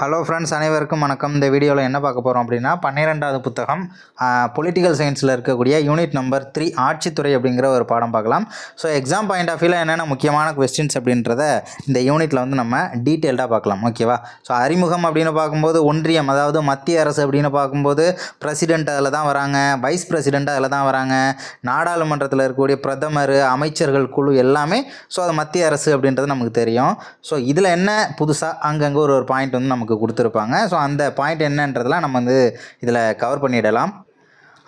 Hello friends, அனைவருக்கும் வணக்கம். இந்த வீடியோவில் என்ன பார்க்க போகிறோம் அப்படின்னா 12வது புத்தகம் பொலிட்டிக்கல் சயின்ஸில் இருக்கக்கூடிய யூனிட் நம்பர் 3 ஆட்சித்துறை அப்படிங்கிற ஒரு பாடம் பார்க்கலாம். ஸோ எக்ஸாம் பாயிண்ட் ஆஃப் வியூவில் என்னென்ன முக்கியமான கொஸ்டின்ஸ் அப்படின்றத இந்த யூனிட்டில் வந்து நம்ம டீட்டெயில்டாக பார்க்கலாம். ஓகேவா? ஸோ அறிமுகம் அப்படின்னு பார்க்கும்போது ஒன்றியம், அதாவது மத்திய அரசு அப்படின்னு பார்க்கும்போது பிரசிடென்ட் அதில் தான் வராங்க, வைஸ் பிரசிடென்ட் அதில் தான் வராங்க, நாடாளுமன்றத்தில் இருக்கக்கூடிய பிரதமர், அமைச்சர்கள் குழு எல்லாமே. ஸோ அது மத்திய அரசு அப்படின்றது நமக்கு தெரியும். ஸோ இதில் என்ன புதுசாக அங்கங்கே ஒரு பாயிண்ட் வந்து நமக்கு கொடுத்துருப்பாங்க. ஸோ அந்த பாயிண்ட் என்னன்றதெல்லாம் நம்ம வந்து இதில் கவர் பண்ணிடலாம்.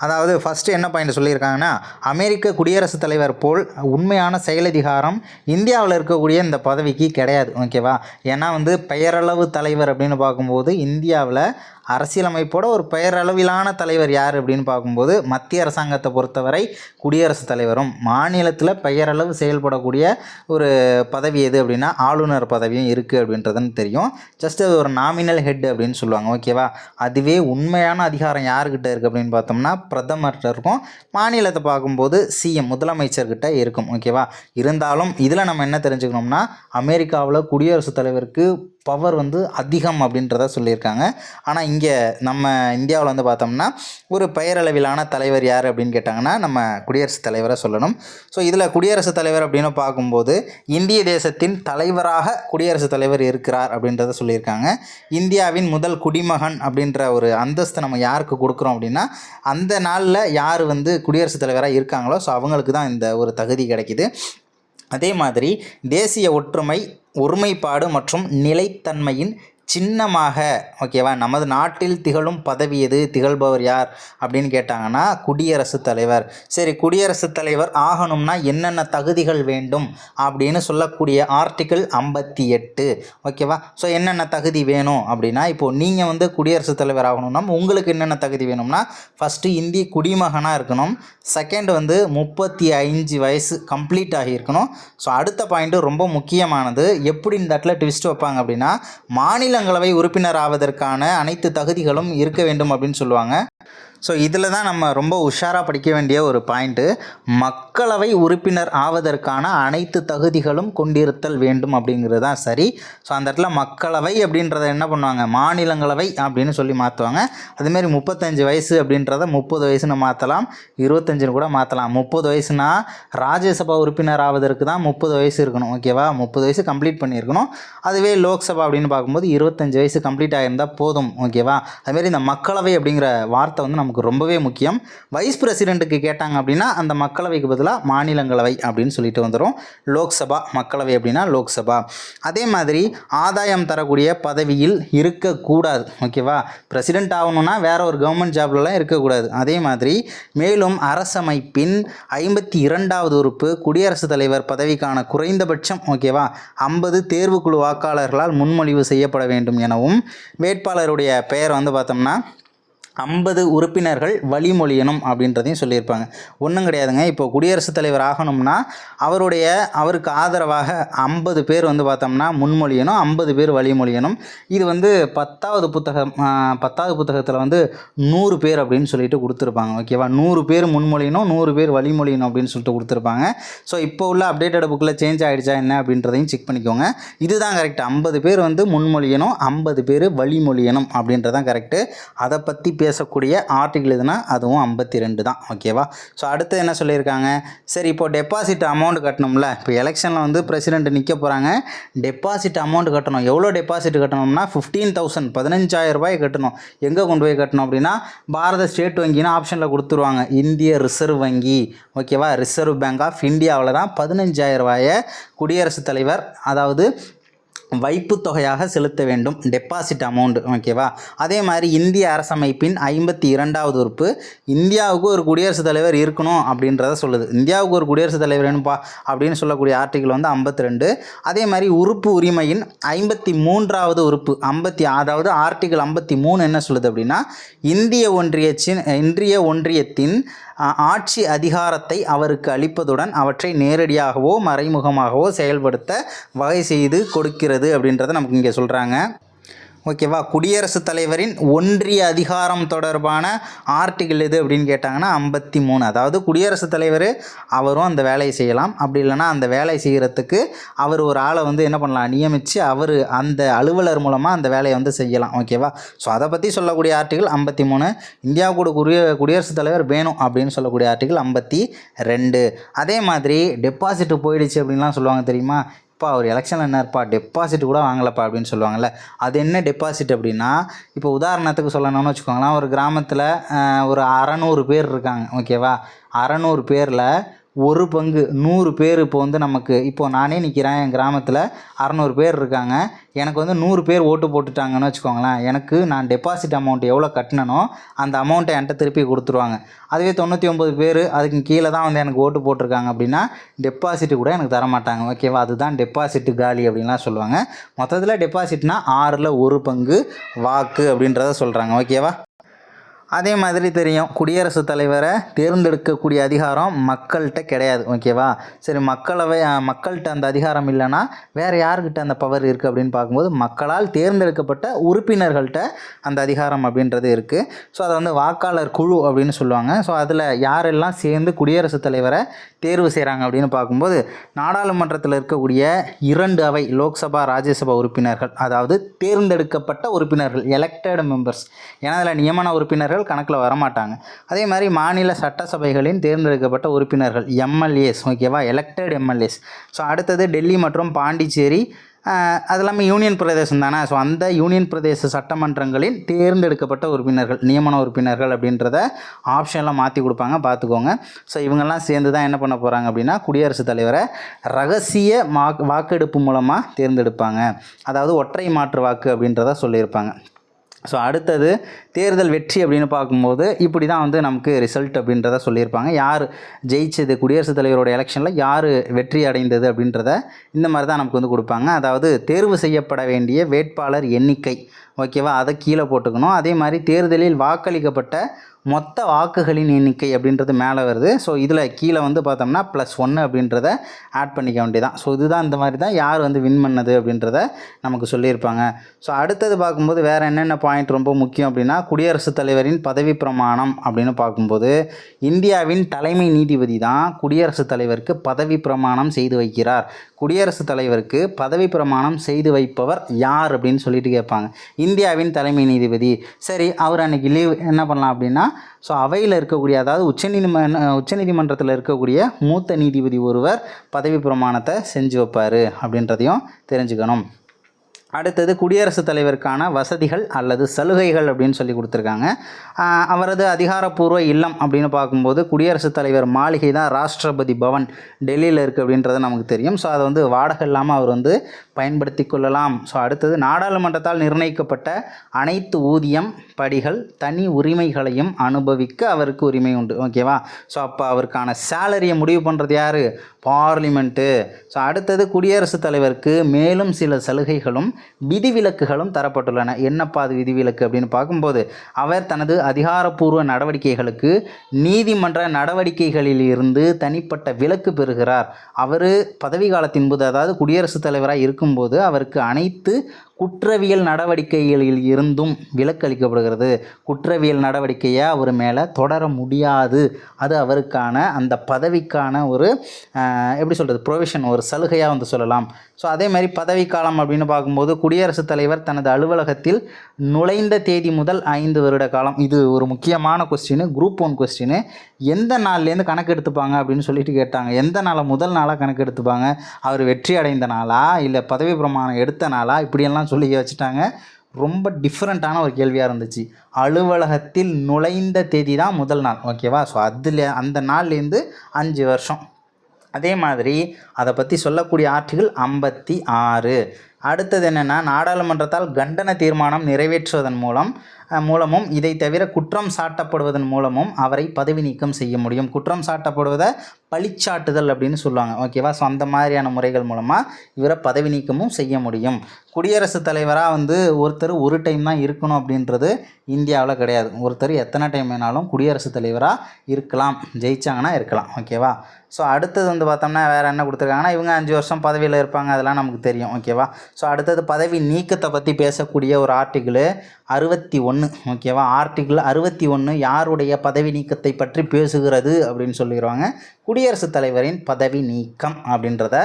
அதாவது ஃபஸ்ட்டு என்ன பாயிண்ட் சொல்லியிருக்காங்கன்னா, அமெரிக்க குடியரசுத் தலைவர் போல் உண்மையான செயலதிகாரம் இந்தியாவில் இருக்கக்கூடிய இந்த பதவிக்கு கிடையாது. ஓகேவா? ஏன்னா வந்து பெயரளவு தலைவர் அப்படின்னு பார்க்கும்போது இந்தியாவில் அரசியலமைப்போட ஒரு பெயரளவிலான தலைவர் யார் அப்படின்னு பார்க்கும்போது மத்திய அரசாங்கத்தை பொறுத்தவரை குடியரசுத் தலைவரும், மாநிலத்தில் பெயரளவு செயல்படக்கூடிய ஒரு பதவி எது அப்படின்னா ஆளுநர் பதவியும் இருக்குது அப்படின்றதுன்னு தெரியும். ஜஸ்ட் அது ஒரு நாமினல் ஹெட் அப்படின்னு சொல்லுவாங்க. ஓகேவா? அதுவே உண்மையான அதிகாரம் யாருக்கிட்ட இருக்குது அப்படின்னு பார்த்தோம்னா பிரதமர்கிட்ட இருக்கும். மாநிலத்தை பார்க்கும்போது சிஎம், முதலமைச்சர்கிட்ட இருக்கும். ஓகேவா? இருந்தாலும் இதில் நம்ம என்ன தெரிஞ்சுக்கணும்னா, அமெரிக்காவில் குடியரசுத் தலைவருக்கு பவர் வந்து அதிகம் அப்படின்றத சொல்லியிருக்காங்க. ஆனால் இங்கே நம்ம இந்தியாவில் வந்து பார்த்தோம்னா ஒரு பெயரளவிலான தலைவர் யார் அப்படின்னு கேட்டாங்கன்னா நம்ம குடியரசுத் தலைவரை சொல்லணும். ஸோ இதில் குடியரசுத் தலைவர் அப்படின்னு பார்க்கும்போது இந்திய தேசத்தின் தலைவராக குடியரசுத் தலைவர் இருக்கிறார் அப்படின்றத சொல்லியிருக்காங்க. இந்தியாவின் முதல் குடிமகன் அப்படின்ற ஒரு அந்தஸ்து நம்ம யாருக்கு கொடுக்குறோம் அப்படின்னா அந்த நாளில் யார் வந்து குடியரசுத் தலைவராக இருக்காங்களோ ஸோ அவங்களுக்கு தான் இந்த ஒரு தகுதி கிடைக்கிது. அதே மாதிரி தேசிய ஒற்றுமை, ஒருமைப்பாடு மற்றும் நிலைத்தன்மையின் சின்னமாக, ஓகேவா, நமது நாட்டில் திகழும் பதவி எது, திகழ்பவர் யார் அப்படின்னு கேட்டாங்கன்னா குடியரசுத் தலைவர். சரி, குடியரசுத் தலைவர் ஆகணும்னா என்னென்ன தகுதிகள் வேண்டும் அப்படின்னு சொல்லக்கூடிய ஆர்டிக்கிள் 58. ஓகேவா? ஸோ என்னென்ன தகுதி வேணும் அப்படின்னா, இப்போது நீங்கள் வந்து குடியரசுத் தலைவர் ஆகணும்னா உங்களுக்கு என்னென்ன தகுதி வேணும்னா, ஃபஸ்ட்டு இந்திய குடிமகனாக இருக்கணும். செகண்ட் வந்து 35 வயசு கம்ப்ளீட் ஆகியிருக்கணும். ஸோ அடுத்த பாயிண்ட்டு ரொம்ப முக்கியமானது. எப்படி இந்த இடத்துல ட்விஸ்ட் வைப்பாங்க அப்படின்னா, மாநிலங்களவை உறுப்பினர் ஆவதற்கான அனைத்து தகுதிகளும் இருக்க வேண்டும் அப்படின்னு சொல்லுவாங்க. ஸோ இதில் தான் நம்ம ரொம்ப உஷாராக படிக்க வேண்டிய ஒரு பாயிண்ட்டு. மக்களவை உறுப்பினர் ஆவதற்கான அனைத்து தகுதிகளும் கொண்டிருத்தல் வேண்டும் அப்படிங்கிறது தான் சரி. ஸோ அந்த இடத்துல மக்களவை அப்படின்றத என்ன பண்ணுவாங்க, மாநிலங்களவை அப்படின்னு சொல்லி மாற்றுவாங்க. அதுமாரி 35 வயசு அப்படின்றத 30 வயசுன்னு மாற்றலாம், 25ன்னு கூட மாற்றலாம். 30 வயசுனா ராஜ்யசபா உறுப்பினர் ஆவதற்கு தான் 30 வயசு இருக்கணும். ஓகேவா? 30 வயசு கம்ப்ளீட் பண்ணியிருக்கணும். அதுவே லோக்சபா அப்படின்னு பார்க்கும்போது 25 வயசு கம்ப்ளீட் ஆகியிருந்தால் போதும். ஓகேவா? அதுமாரி இந்த மக்களவை அப்படிங்கிற வார்த்தை வந்து நமக்கு ரொம்பவே முக்கியம். வைஸ் பிரசிடெண்ட்டுக்கு கேட்டாங்க அப்படின்னா அந்த மக்களவைக்கு பதிலாக மாநிலங்களவை அப்படின்னு சொல்லிட்டு வந்துடும். லோக்சபா, மக்களவை அப்படின்னா லோக்சபா. அதே மாதிரி ஆதாயம் தரக்கூடிய பதவியில் இருக்கக்கூடாது. ஓகேவா? பிரசிடெண்ட் ஆகணும்னா வேற ஒரு கவர்மெண்ட் ஜாப்லலாம் இருக்கக்கூடாது. அதே மாதிரி மேலும் அரசமைப்பின் 52வது உறுப்பு குடியரசுத் தலைவர் பதவிக்கான குறைந்தபட்சம், ஓகேவா, 50 தேர்வுக்குழு வாக்காளர்களால் முன்மொழிவு செய்யப்பட வேண்டும் எனவும், வேட்பாளருடைய பெயர் வந்து பார்த்தோம்னா 50 உறுப்பினர்கள் வழிமொழியணும் அப்படின்றதையும் சொல்லியிருப்பாங்க. ஒன்றும் கிடையாதுங்க. இப்போ குடியரசுத் தலைவர் ஆகணும்னா அவருக்கு ஆதரவாக 50 பேர் வந்து பார்த்தோம்னா முன்மொழியணும், 50 பேர் வழிமொழியணும். இது வந்து 10வது புத்தகத்தில் வந்து 100 பேர் அப்படின்னு சொல்லிட்டு கொடுத்துருப்பாங்க. ஓகேவா? 100 பேர் முன்மொழியணும், 100 பேர் வழிமொழியணும் அப்படின்னு சொல்லிட்டு கொடுத்துருப்பாங்க. ஸோ இப்போ உள்ள அப்டேட்டட் புக்கில் சேஞ்ச் ஆகிடுச்சா என்ன அப்படின்றதையும் செக் பண்ணிக்கோங்க. இதுதான் கரெக்ட். 50 பேர் வந்து முன்மொழியணும், 50 பேர் வழிமொழியணும் அப்படின்றதான் கரெக்டு. அதை பற்றி பேசக்கூடிய ஆர்டிகிள் எதுனா அதுவும் 52 தான். ஓகேவா? ஸோ அடுத்து என்ன சொல்லியிருக்காங்க, சரி இப்போ டெபாசிட் அமௌண்ட் கட்டணும்ல. இப்போ எலெக்ஷனில் வந்து பிரசிடெண்ட் நிற்க போகிறாங்க, டெபாசிட் அமௌண்ட் கட்டணும். எவ்வளோ டெபாசிட் கட்டணும்னா 15,000, 15,000 ரூபாய் கட்டணும். எங்கே கொண்டு போய் கட்டணும் அப்படின்னா பாரத ஸ்டேட் வங்கின்னு ஆப்ஷனில் கொடுத்துருவாங்க. இந்திய ரிசர்வ் வங்கி, ஓகேவா, ரிசர்வ் பேங்க் ஆஃப் இந்தியாவில் தான் 15,000 ரூபாயை குடியரசுத் தலைவர், அதாவது வைப்பு தொகையாக செலுத்த வேண்டும், டெபாசிட் அமௌண்ட். ஓகேவா? அதே மாதிரி இந்திய அரசமைப்பின் 52வது உறுப்பு இந்தியாவுக்கு ஒரு குடியரசுத் தலைவர் இருக்கணும் அப்படின்றத சொல்லுது. இந்தியாவுக்கு ஒரு குடியரசுத் தலைவர் வேணும்பா அப்படின்னு சொல்லக்கூடிய ஆர்டிகிள் வந்து 52. அதே மாதிரி உறுப்பு உரிமையின் 53வது உறுப்பு அதாவது ஆர்டிகிள் 53 என்ன சொல்லுது அப்படின்னா, இந்திய ஒன்றியத்தின் ஆட்சி அதிகாரத்தை அவருக்கு அளிப்பதுடன் அவற்றை நேரடியாகவோ மறைமுகமாகவோ செயல்படுத்த வகை செய்து கொடுக்கிறது அப்படின்றத நமக்கு இங்கே சொல்கிறாங்க. ஓகேவா. குடியரசுத் தலைவரின் ஒன்றிய அதிகாரம் தொடர்பான ஆர்டிகிள் எது அப்படின்னு கேட்டாங்கன்னா 53. அதாவது குடியரசுத் தலைவர் அவரும் அந்த வேலையை செய்யலாம், அப்படி இல்லைனா அந்த வேலையை செய்கிறதுக்கு அவர் ஒரு ஆளை வந்து என்ன பண்ணலாம், நியமித்து அவர் அந்த அலுவலர் மூலமாக அந்த வேலையை வந்து செய்யலாம். ஓகேவா. ஸோ அதை பற்றி சொல்லக்கூடிய ஆர்டிகிள் 53. இந்தியாவுக்கு குடியரசுத் தலைவர் வேணும் அப்படின்னு சொல்லக்கூடிய ஆர்டிகிள் 52. அதே மாதிரி டெபாசிட் போயிடுச்சு அப்படின்லாம் சொல்லுவாங்க தெரியுமா. இப்போ அவர் எலெக்ஷனில் என்ன இருப்பா, டெபாசிட் கூட வாங்கலப்பா அப்படின்னு சொல்லுவாங்கள்ல. அது என்ன டெபாசிட் அப்படின்னா, இப்போ உதாரணத்துக்கு சொல்லணும்னு வச்சுக்கோங்களேன், ஒரு கிராமத்தில் ஒரு 600 பேர் இருக்காங்க. ஓகேவா. 600 பேரில் ஒரு பங்கு 100 பேர் இப்போ வந்து நமக்கு, இப்போது நானே நிற்கிறேன், என் கிராமத்தில் 600 பேர் இருக்காங்க, எனக்கு வந்து 100 பேர் ஓட்டு போட்டுட்டாங்கன்னு வச்சுக்கோங்களேன், எனக்கு நான் டெபாசிட் அமௌண்ட் எவ்வளோ கட்டினனோ அந்த அமௌண்ட்டை என்கிட்ட திருப்பி கொடுத்துருவாங்க. அதுவே 99 பேர் அதுக்கு கீழே தான் வந்து எனக்கு ஓட்டு போட்டிருக்காங்க அப்படின்னா டெபாசிட்டு கூட எனக்கு தரமாட்டாங்க. ஓகேவா. அதுதான் டெபாசிட்டு காலி அப்படின்லாம் சொல்லுவாங்க. மொத்தத்தில் டெபாசிட்னா 6ல் 1 பங்கு வாக்கு அப்படின்றத சொல்கிறாங்க. ஓகேவா. அதே மாதிரி தெரியும், குடியரசுத் தலைவரை தேர்ந்தெடுக்கக்கூடிய அதிகாரம் மக்கள்கிட்ட கிடையாது. ஓகேவா. சரி, மக்கள்கிட்ட அந்த அதிகாரம் இல்லைன்னா வேறு யாருக்கிட்ட அந்த பவர் இருக்குது அப்படின்னு பார்க்கும்போது மக்களால் தேர்ந்தெடுக்கப்பட்ட உறுப்பினர்கள்ட்ட அந்த அதிகாரம் அப்படின்றது இருக்குது. ஸோ அதை வந்து வாக்காளர் குழு அப்படின்னு சொல்லுவாங்க. ஸோ அதில் யாரெல்லாம் சேர்ந்து குடியரசுத் தலைவரை தேர்வு செய்கிறாங்க அப்படின்னு பார்க்கும்போது நாடாளுமன்றத்தில் இருக்கக்கூடிய 2 அவை லோக்சபா ராஜ்யசபா உறுப்பினர்கள், அதாவது தேர்ந்தெடுக்கப்பட்ட உறுப்பினர்கள், எலெக்டட் மெம்பர்ஸ். ஏன்னா அதில் நியமன உறுப்பினர்கள் கணக்கில் வரமாட்டாங்க. அதே மாதிரி மாநில சட்டசபைகளின் தேர்ந்தெடுக்கப்பட்ட உறுப்பினர்கள், எம்எல்ஏஸ். ஓகேவா. Elected MLAs. ஸோ அடுத்தது டெல்லி மற்றும் பாண்டிச்சேரி, அது எல்லாமே யூனியன் பிரதேசம் தானே. ஸோ அந்த யூனியன் பிரதேச சட்டமன்றங்களின் தேர்ந்தெடுக்கப்பட்ட உறுப்பினர்கள், நியமன உறுப்பினர்கள் அப்படின்றத ஆப்ஷன்லாம் மாற்றி கொடுப்பாங்க, பார்த்துக்கோங்க. ஸோ இவங்கெல்லாம் சேர்ந்து தான் என்ன பண்ண போகிறாங்க அப்படின்னா குடியரசுத் தலைவரை ரகசிய வாக்கெடுப்பு மூலமாக தேர்ந்தெடுப்பாங்க. அதாவது ஒற்றை மாற்று வாக்கு அப்படின்றத சொல்லியிருப்பாங்க. ஸோ அடுத்தது தேர்தல் வெற்றி அப்படின்னு பார்க்கும்போது இப்படி தான் வந்து நமக்கு ரிசல்ட் அப்படின்றத சொல்லியிருப்பாங்க. யார் ஜெயிச்சது, குடியரசுத் தலைவரோட எலெக்ஷனில் யார் வெற்றி அடைந்தது அப்படின்றத இந்த மாதிரி தான் நமக்கு வந்து கொடுப்பாங்க. அதாவது தேர்வு செய்யப்பட வேண்டிய வேட்பாளர் எண்ணிக்கை. ஓகேவா. அதை கீழே போட்டுக்கணும். அதே மாதிரி தேர்தலில் வாக்களிக்கப்பட்ட மொத்த வாக்குகளின் எண்ணிக்கை அப்படின்றது மேலே வருது. ஸோ இதில் கீழே வந்து பார்த்தோம்னா +1 அப்படின்றத ஆட் பண்ணிக்க வேண்டியதான். ஸோ இதுதான் இந்த மாதிரி தான் யார் வந்து வின் பண்ணது அப்படின்றத நமக்கு சொல்லியிருப்பாங்க. ஸோ அடுத்தது பார்க்கும்போது வேறு என்னென்ன பாயிண்ட் ரொம்ப முக்கியம் அப்படின்னா, குடியரசுத் தலைவரின் பதவி பிரமாணம் அப்படின்னு பார்க்கும்போது இந்தியாவின் தலைமை நீதிபதி தான் குடியரசுத் தலைவருக்கு பதவி பிரமாணம் செய்து வைக்கிறார். குடியரசுத் தலைவருக்கு பதவி பிரமாணம் செய்து வைப்பவர் யார் அப்படின்னு சொல்லிட்டு கேட்பாங்க. இந்தியாவின் தலைமை நீதிபதி. சரி, அவர் அன்றைக்கி லீவ் என்ன பண்ணலாம் அப்படின்னா, ஸோ அவையில் இருக்கக்கூடிய, அதாவது உச்சநீதிமன்றத்தில் இருக்கக்கூடிய மூத்த நீதிபதி ஒருவர் பதவி பிரமாணத்தை செஞ்சு வைப்பார் அப்படின்றதையும் தெரிஞ்சுக்கணும். அடுத்தது குடியரசுத் தலைவருக்கான வசதிகள் அல்லது சலுகைகள் அப்படின்னு சொல்லி கொடுத்துருக்காங்க. அவரது அதிகாரப்பூர்வ இல்லம் அப்படின்னு பார்க்கும்போது குடியரசுத் தலைவர் மாளிகை தான் ராஷ்டிரபதி பவன் டெல்லியில் இருக்குது அப்படின்றது நமக்கு தெரியும். ஸோ அதை வந்து வாடகை இல்லாமல் அவர் வந்து பயன்படுத்தி கொள்ளலாம். ஸோ அடுத்தது நாடாளுமன்றத்தால் நிர்ணயிக்கப்பட்ட அனைத்து ஊதியம், படிகள், தனி உரிமைகளையும் அனுபவிக்க அவருக்கு உரிமை உண்டு. ஓகேவா. ஸோ அப்போ அவருக்கான சேலரியை முடிவு பண்ணுறது யார், பார்லிமெண்ட்டு. ஸோ அடுத்தது குடியரசுத் தலைவருக்கு மேலும் சில சலுகைகளும் விதிவிலக்குகளும் தரப்பட்டுள்ளன. என்னப்பா அது விதிவிலக்கு அப்படின்னு பார்க்கும்போது, அவர் தனது அதிகாரப்பூர்வ நடவடிக்கைகளுக்கு நீதிமன்ற நடவடிக்கைகளில் இருந்து தனிப்பட்ட விலக்கு பெறுகிறார். அவர் பதவி காலத்தின் போது, அதாவது குடியரசுத் தலைவராக இருக்கும்போது அவருக்கு அனைத்து குற்றவியல் நடவடிக்கைகளில் இருந்தும் விலக்கு அளிக்கப்படுகிறது. குற்றவியல் நடவடிக்கையை அவர் மேலே தொடர முடியாது. அது அவருக்கான அந்த பதவிக்கான ஒரு எப்படி சொல்கிறது, ப்ரொவிஷன், ஒரு சலுகையாக வந்து சொல்லலாம். ஸோ அதே மாதிரி பதவிக்காலம் அப்படின்னு பார்க்கும்போது குடியரசுத் தலைவர் தனது அலுவலகத்தில் நுழைந்த தேதி முதல் 5 வருட காலம். இது ஒரு முக்கியமான கொஸ்டின், குரூப் 1 கொஸ்டின். எந்த நாள்லேருந்து கணக்கு எடுத்துப்பாங்க அப்படின்னு சொல்லிட்டு கேட்டாங்க. எந்த நாளை முதல் நாளாக கணக்கு எடுத்துப்பாங்க, அவர் வெற்றி அடைந்த நாளா இல்லை பதவி பிரமாணம் எடுத்த நாளா, இப்படியெல்லாம் சொல்லி வச்சுட்டாங்க. ரொம்ப டிஃப்ரெண்ட்டான ஒரு கேள்வியாக இருந்துச்சு. அலுவலகத்தில் நுழைந்த தேதி தான் முதல் நாள். ஓகேவா. ஸோ அந்த நாள்லேருந்து 5 வருஷம். அதே மாதிரி அதை பற்றி சொல்லக்கூடிய ஆர்டிகிள் 56. அடுத்தது என்னென்னா, நாடாளுமன்றத்தால் கண்டன தீர்மானம் நிறைவேற்றுவதன் மூலமும் இதை தவிர குற்றம் சாட்டப்படுவதன் மூலமும் அவரை பதவி நீக்கம் செய்ய முடியும். குற்றம் சாட்டப்படுவதை பழிச்சாட்டுதல் அப்படின்னு சொல்லுவாங்க. ஓகேவா? ஸோ அந்த மாதிரியான முறைகள் மூலமாக இவரை பதவி நீக்கமும் செய்ய முடியும். குடியரசுத் தலைவராக வந்து ஒருத்தர் ஒரு டைம் தான் இருக்கணும் அப்படின்றது இந்தியாவில் கிடையாது. ஒருத்தர் எத்தனை டைம் வேணாலும் குடியரசுத் தலைவராக இருக்கலாம், ஜெயிச்சாங்கன்னா இருக்கலாம். ஓகேவா? ஸோ அடுத்தது வந்து பார்த்தோம்னா வேறு என்ன கொடுத்துருக்காங்கன்னா, இவங்க 5 வருஷம் பதவியில் இருப்பாங்க, அதெல்லாம் நமக்கு தெரியும். ஓகேவா? ஸோ அடுத்தது பதவி நீக்கத்தை பற்றி பேசக்கூடிய ஒரு ஆர்டிக்கிள் 61. ஓகேவா? ஆர்டிக்கிள் 61 யாருடைய பதவி நீக்கத்தை பற்றி பேசுகிறது அப்படின்னு சொல்லிடுவாங்க. குடியரசுத் தலைவரின் பதவி நீக்கம் அப்படின்றத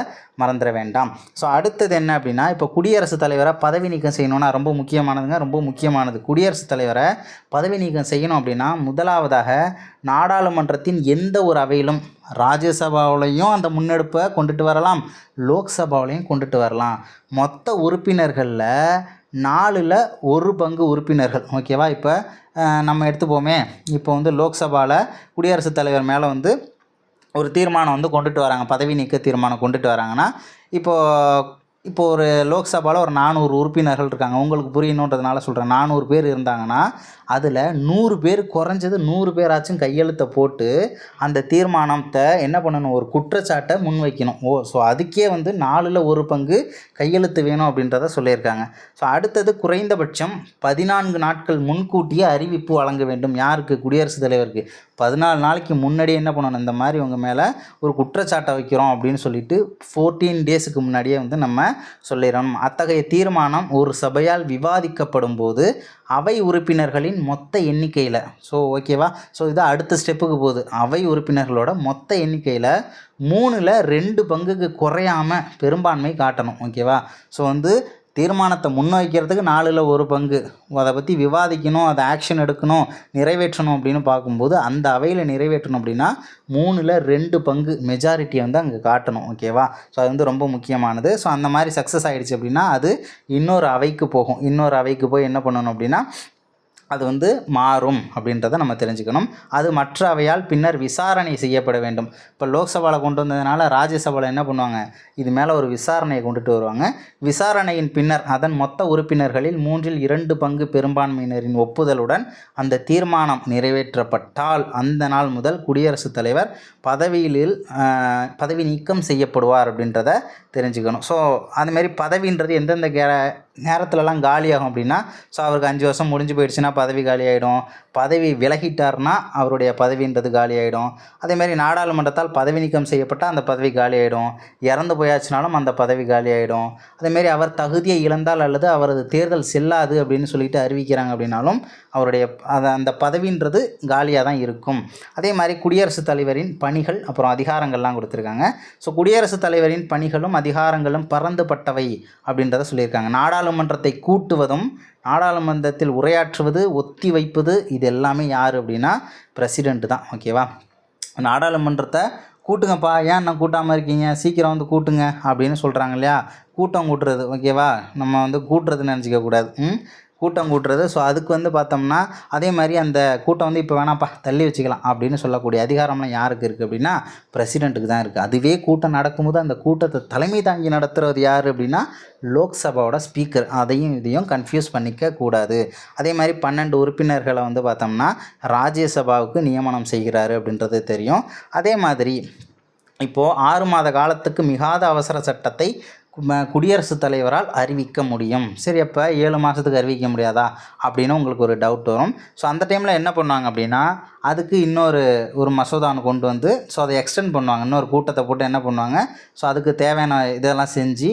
மறந்துட வேண்டாம். ஸோ அடுத்தது என்ன அப்படின்னா, இப்போ குடியரசுத் தலைவரை பதவி நீக்கம் செய்யணும்னா ரொம்ப முக்கியமானதுங்க, ரொம்ப முக்கியமானது. குடியரசுத் தலைவரை பதவி நீக்கம் செய்யணும் அப்படின்னா முதலாவதாக நாடாளுமன்றத்தின் எந்த ஒரு அவையிலும், ராஜ்யசபாவிலையும் அந்த முன்னெடுப்பை கொண்டுட்டு வரலாம், லோக்சபாவிலையும் கொண்டுட்டு வரலாம். மொத்த உறுப்பினர்களில் 4/1 உறுப்பினர்கள். ஓகேவா? இப்போ நம்ம எடுத்துப்போமே, இப்போ வந்து லோக்சபாவில் குடியரசுத் தலைவர் மேலே வந்து ஒரு தீர்மானம் வந்து கொண்டுட்டு வராங்க, பதவி நீக்க தீர்மானம் கொண்டுட்டு வராங்கன்னா, இப்போ ஒரு லோக்சபாவில் ஒரு 400 உறுப்பினர்கள் இருக்காங்க. உங்களுக்கு புரியணுன்றதுனால சொல்கிறேன். 400 பேர் இருந்தாங்கன்னா அதில் 100 பேர், குறைஞ்சது 100 பேராச்சும் கையெழுத்தை போட்டு அந்த தீர்மானத்தை என்ன பண்ணணும், ஒரு குற்றச்சாட்டை முன்வைக்கணும். ஸோ அதுக்கே வந்து 4/1 கையெழுத்து வேணும் அப்படின்றத சொல்லியிருக்காங்க. ஸோ அடுத்தது குறைந்தபட்சம் 14 நாட்கள் முன்கூட்டியே அறிவிப்பு வழங்க வேண்டும். யாருக்கு? குடியரசுத் தலைவருக்கு. 14 நாளைக்கு முன்னாடியே என்ன பண்ணணும், இந்த மாதிரி உங்கள் மேலே ஒரு குற்றச்சாட்டை வைக்கிறோம் அப்படின்னு சொல்லிட்டு 14 டேஸுக்கு முன்னாடியே வந்து நம்ம சொல்லிடணும். அத்தகைய தீர்மானம் ஒரு சபையால் விவாதிக்கப்படும் போது அவை உறுப்பினர்களின் மொத்த எண்ணிக்கையில், ஸோ ஓகேவா, ஸோ இது அடுத்த ஸ்டெப்புக்கு போகுது. அவை உறுப்பினர்களோட மொத்த எண்ணிக்கையில் 3/2 குறையாமல் பெரும்பான்மை காட்டணும். ஓகேவா? ஸோ வந்து தீர்மானத்தை முன்வைக்கிறதுக்கு 4/1 அதை பற்றி விவாதிக்கணும், அதை ஆக்ஷன் எடுக்கணும், நிறைவேற்றணும் அப்படின்னு பார்க்கும்போது அந்த அவையில் நிறைவேற்றணும் அப்படின்னா 3/2 மெஜாரிட்டியை வந்து அங்கே காட்டணும். ஓகேவா? ஸோ அது வந்து ரொம்ப முக்கியமானது. ஸோ அந்த மாதிரி சக்ஸஸ் ஆகிடுச்சு அப்படின்னா அது இன்னொரு அவைக்கு போகும். இன்னொரு அவைக்கு போய் என்ன பண்ணணும் அப்படின்னா அது வந்து மாறும் அப்படின்றத நம்ம தெரிஞ்சுக்கணும். அது மற்ற அவையால் பின்னர் விசாரணை செய்யப்பட வேண்டும். இப்போ லோக்சபாவில் கொண்டு வந்ததுனால ராஜ்யசபாவில் என்ன பண்ணுவாங்க, இது மேலே ஒரு விசாரணையை கொண்டுட்டு வருவாங்க. விசாரணையின் பின்னர் அதன் மொத்த உறுப்பினர்களில் 3/2 பெரும்பான்மையினரின் ஒப்புதலுடன் அந்த தீர்மானம் நிறைவேற்றப்பட்டால் அந்த நாள் முதல் குடியரசுத் தலைவர் பதவி நீக்கம் செய்யப்படுவார் அப்படின்றத தெரிஞ்சுக்கணும். ஸோ அதுமாரி பதவின்றது எந்தெந்த நேரத்துலலாம் காலியாகும் அப்படின்னா, ஸோ அவருக்கு 5 வருஷம் முடிஞ்சு போயிடுச்சுன்னா பதவி காலி ஆகிடும். பதவி விலகிட்டார்னா அவருடைய பதவின்றது காலி ஆகிடும். அதேமாதிரி நாடாளுமன்றத்தால் பதவி நீக்கம் செய்யப்பட்டால் அந்த பதவி காலி ஆகிடும். இறந்து போயாச்சுனாலும் அந்த பதவி காலி ஆகிடும். அதேமாரி அவர் தகுதியை இழந்தால் அல்லது அவரது தேர்தல் செல்லாது அப்படின்னு சொல்லிட்டு அறிவிக்கிறாங்க அப்படின்னாலும் அவருடைய அந்த பதவின்றது காலியாக தான் இருக்கும். அதே மாதிரி குடியரசுத் தலைவரின் பணிகள் அப்புறம் அதிகாரங்கள்லாம் கொடுத்துருக்காங்க. ஸோ குடியரசுத் தலைவரின் பணிகளும் அதிகாரங்களும் பரந்துபட்டவை அப்படின்றத சொல்லியிருக்காங்க. நாடாளுமன்றத்தை கூட்டுவதும் நாடாளுமன்றத்தில் உரையாற்றுவது, ஒத்தி வைப்பது, இது எல்லாமே யார் அப்படின்னா பிரசிடெண்ட்டு தான். ஓகேவா? நாடாளுமன்றத்தை கூட்டுங்கப்பா, ஏன் நான் கூட்டாமல் இருக்கீங்க, சீக்கிரம் வந்து கூட்டுங்க அப்படின்னு சொல்கிறாங்க இல்லையா? கூட்டம் கூட்டுறது. ஓகேவா? நம்ம வந்து கூட்டுறதுன்னு நினச்சிக்கக்கூடாது, கூட்டம் கூட்டுறது. ஸோ அதுக்கு வந்து பார்த்தோம்னா அதே மாதிரி அந்த கூட்டம் வந்து இப்போ வேணாப்பா தள்ளி வச்சுக்கலாம் அப்படின்னு சொல்லக்கூடிய அதிகாரம்லாம் யாருக்கு இருக்குது அப்படின்னா பிரசிடெண்ட்டுக்கு தான் இருக்குது. அதுவே கூட்டம் நடக்கும்போது அந்த கூட்டத்தை தலைமை தாங்கி நடத்துகிறது யார் அப்படின்னா லோக்சபாவோட ஸ்பீக்கர். அதையும் இதையும் கன்ஃபியூஸ் பண்ணிக்க கூடாது. அதே மாதிரி 12 உறுப்பினர்களை வந்து பார்த்தோம்னா ராஜ்யசபாவுக்கு நியமனம் செய்கிறாரு அப்படின்றது தெரியும். அதே மாதிரி இப்போது 6 மாத காலத்துக்கு மிகாத அவசர சட்டத்தை குடியரசுத் தலைவரால் அறிவிக்க முடியும். சரி, அப்போ 7 மாதத்துக்கு அறிவிக்க முடியாதா அப்படின்னு உங்களுக்கு ஒரு டவுட் வரும். ஸோ அந்த டைமில் என்ன பண்ணுவாங்க அப்படின்னா அதுக்கு ஒரு மசோதாவை கொண்டு வந்து ஸோ அதை எக்ஸ்டெண்ட் பண்ணுவாங்க. இன்னொரு கூட்டத்தை போட்டு என்ன பண்ணுவாங்க, ஸோ அதுக்கு தேவையான இதெல்லாம் செஞ்சு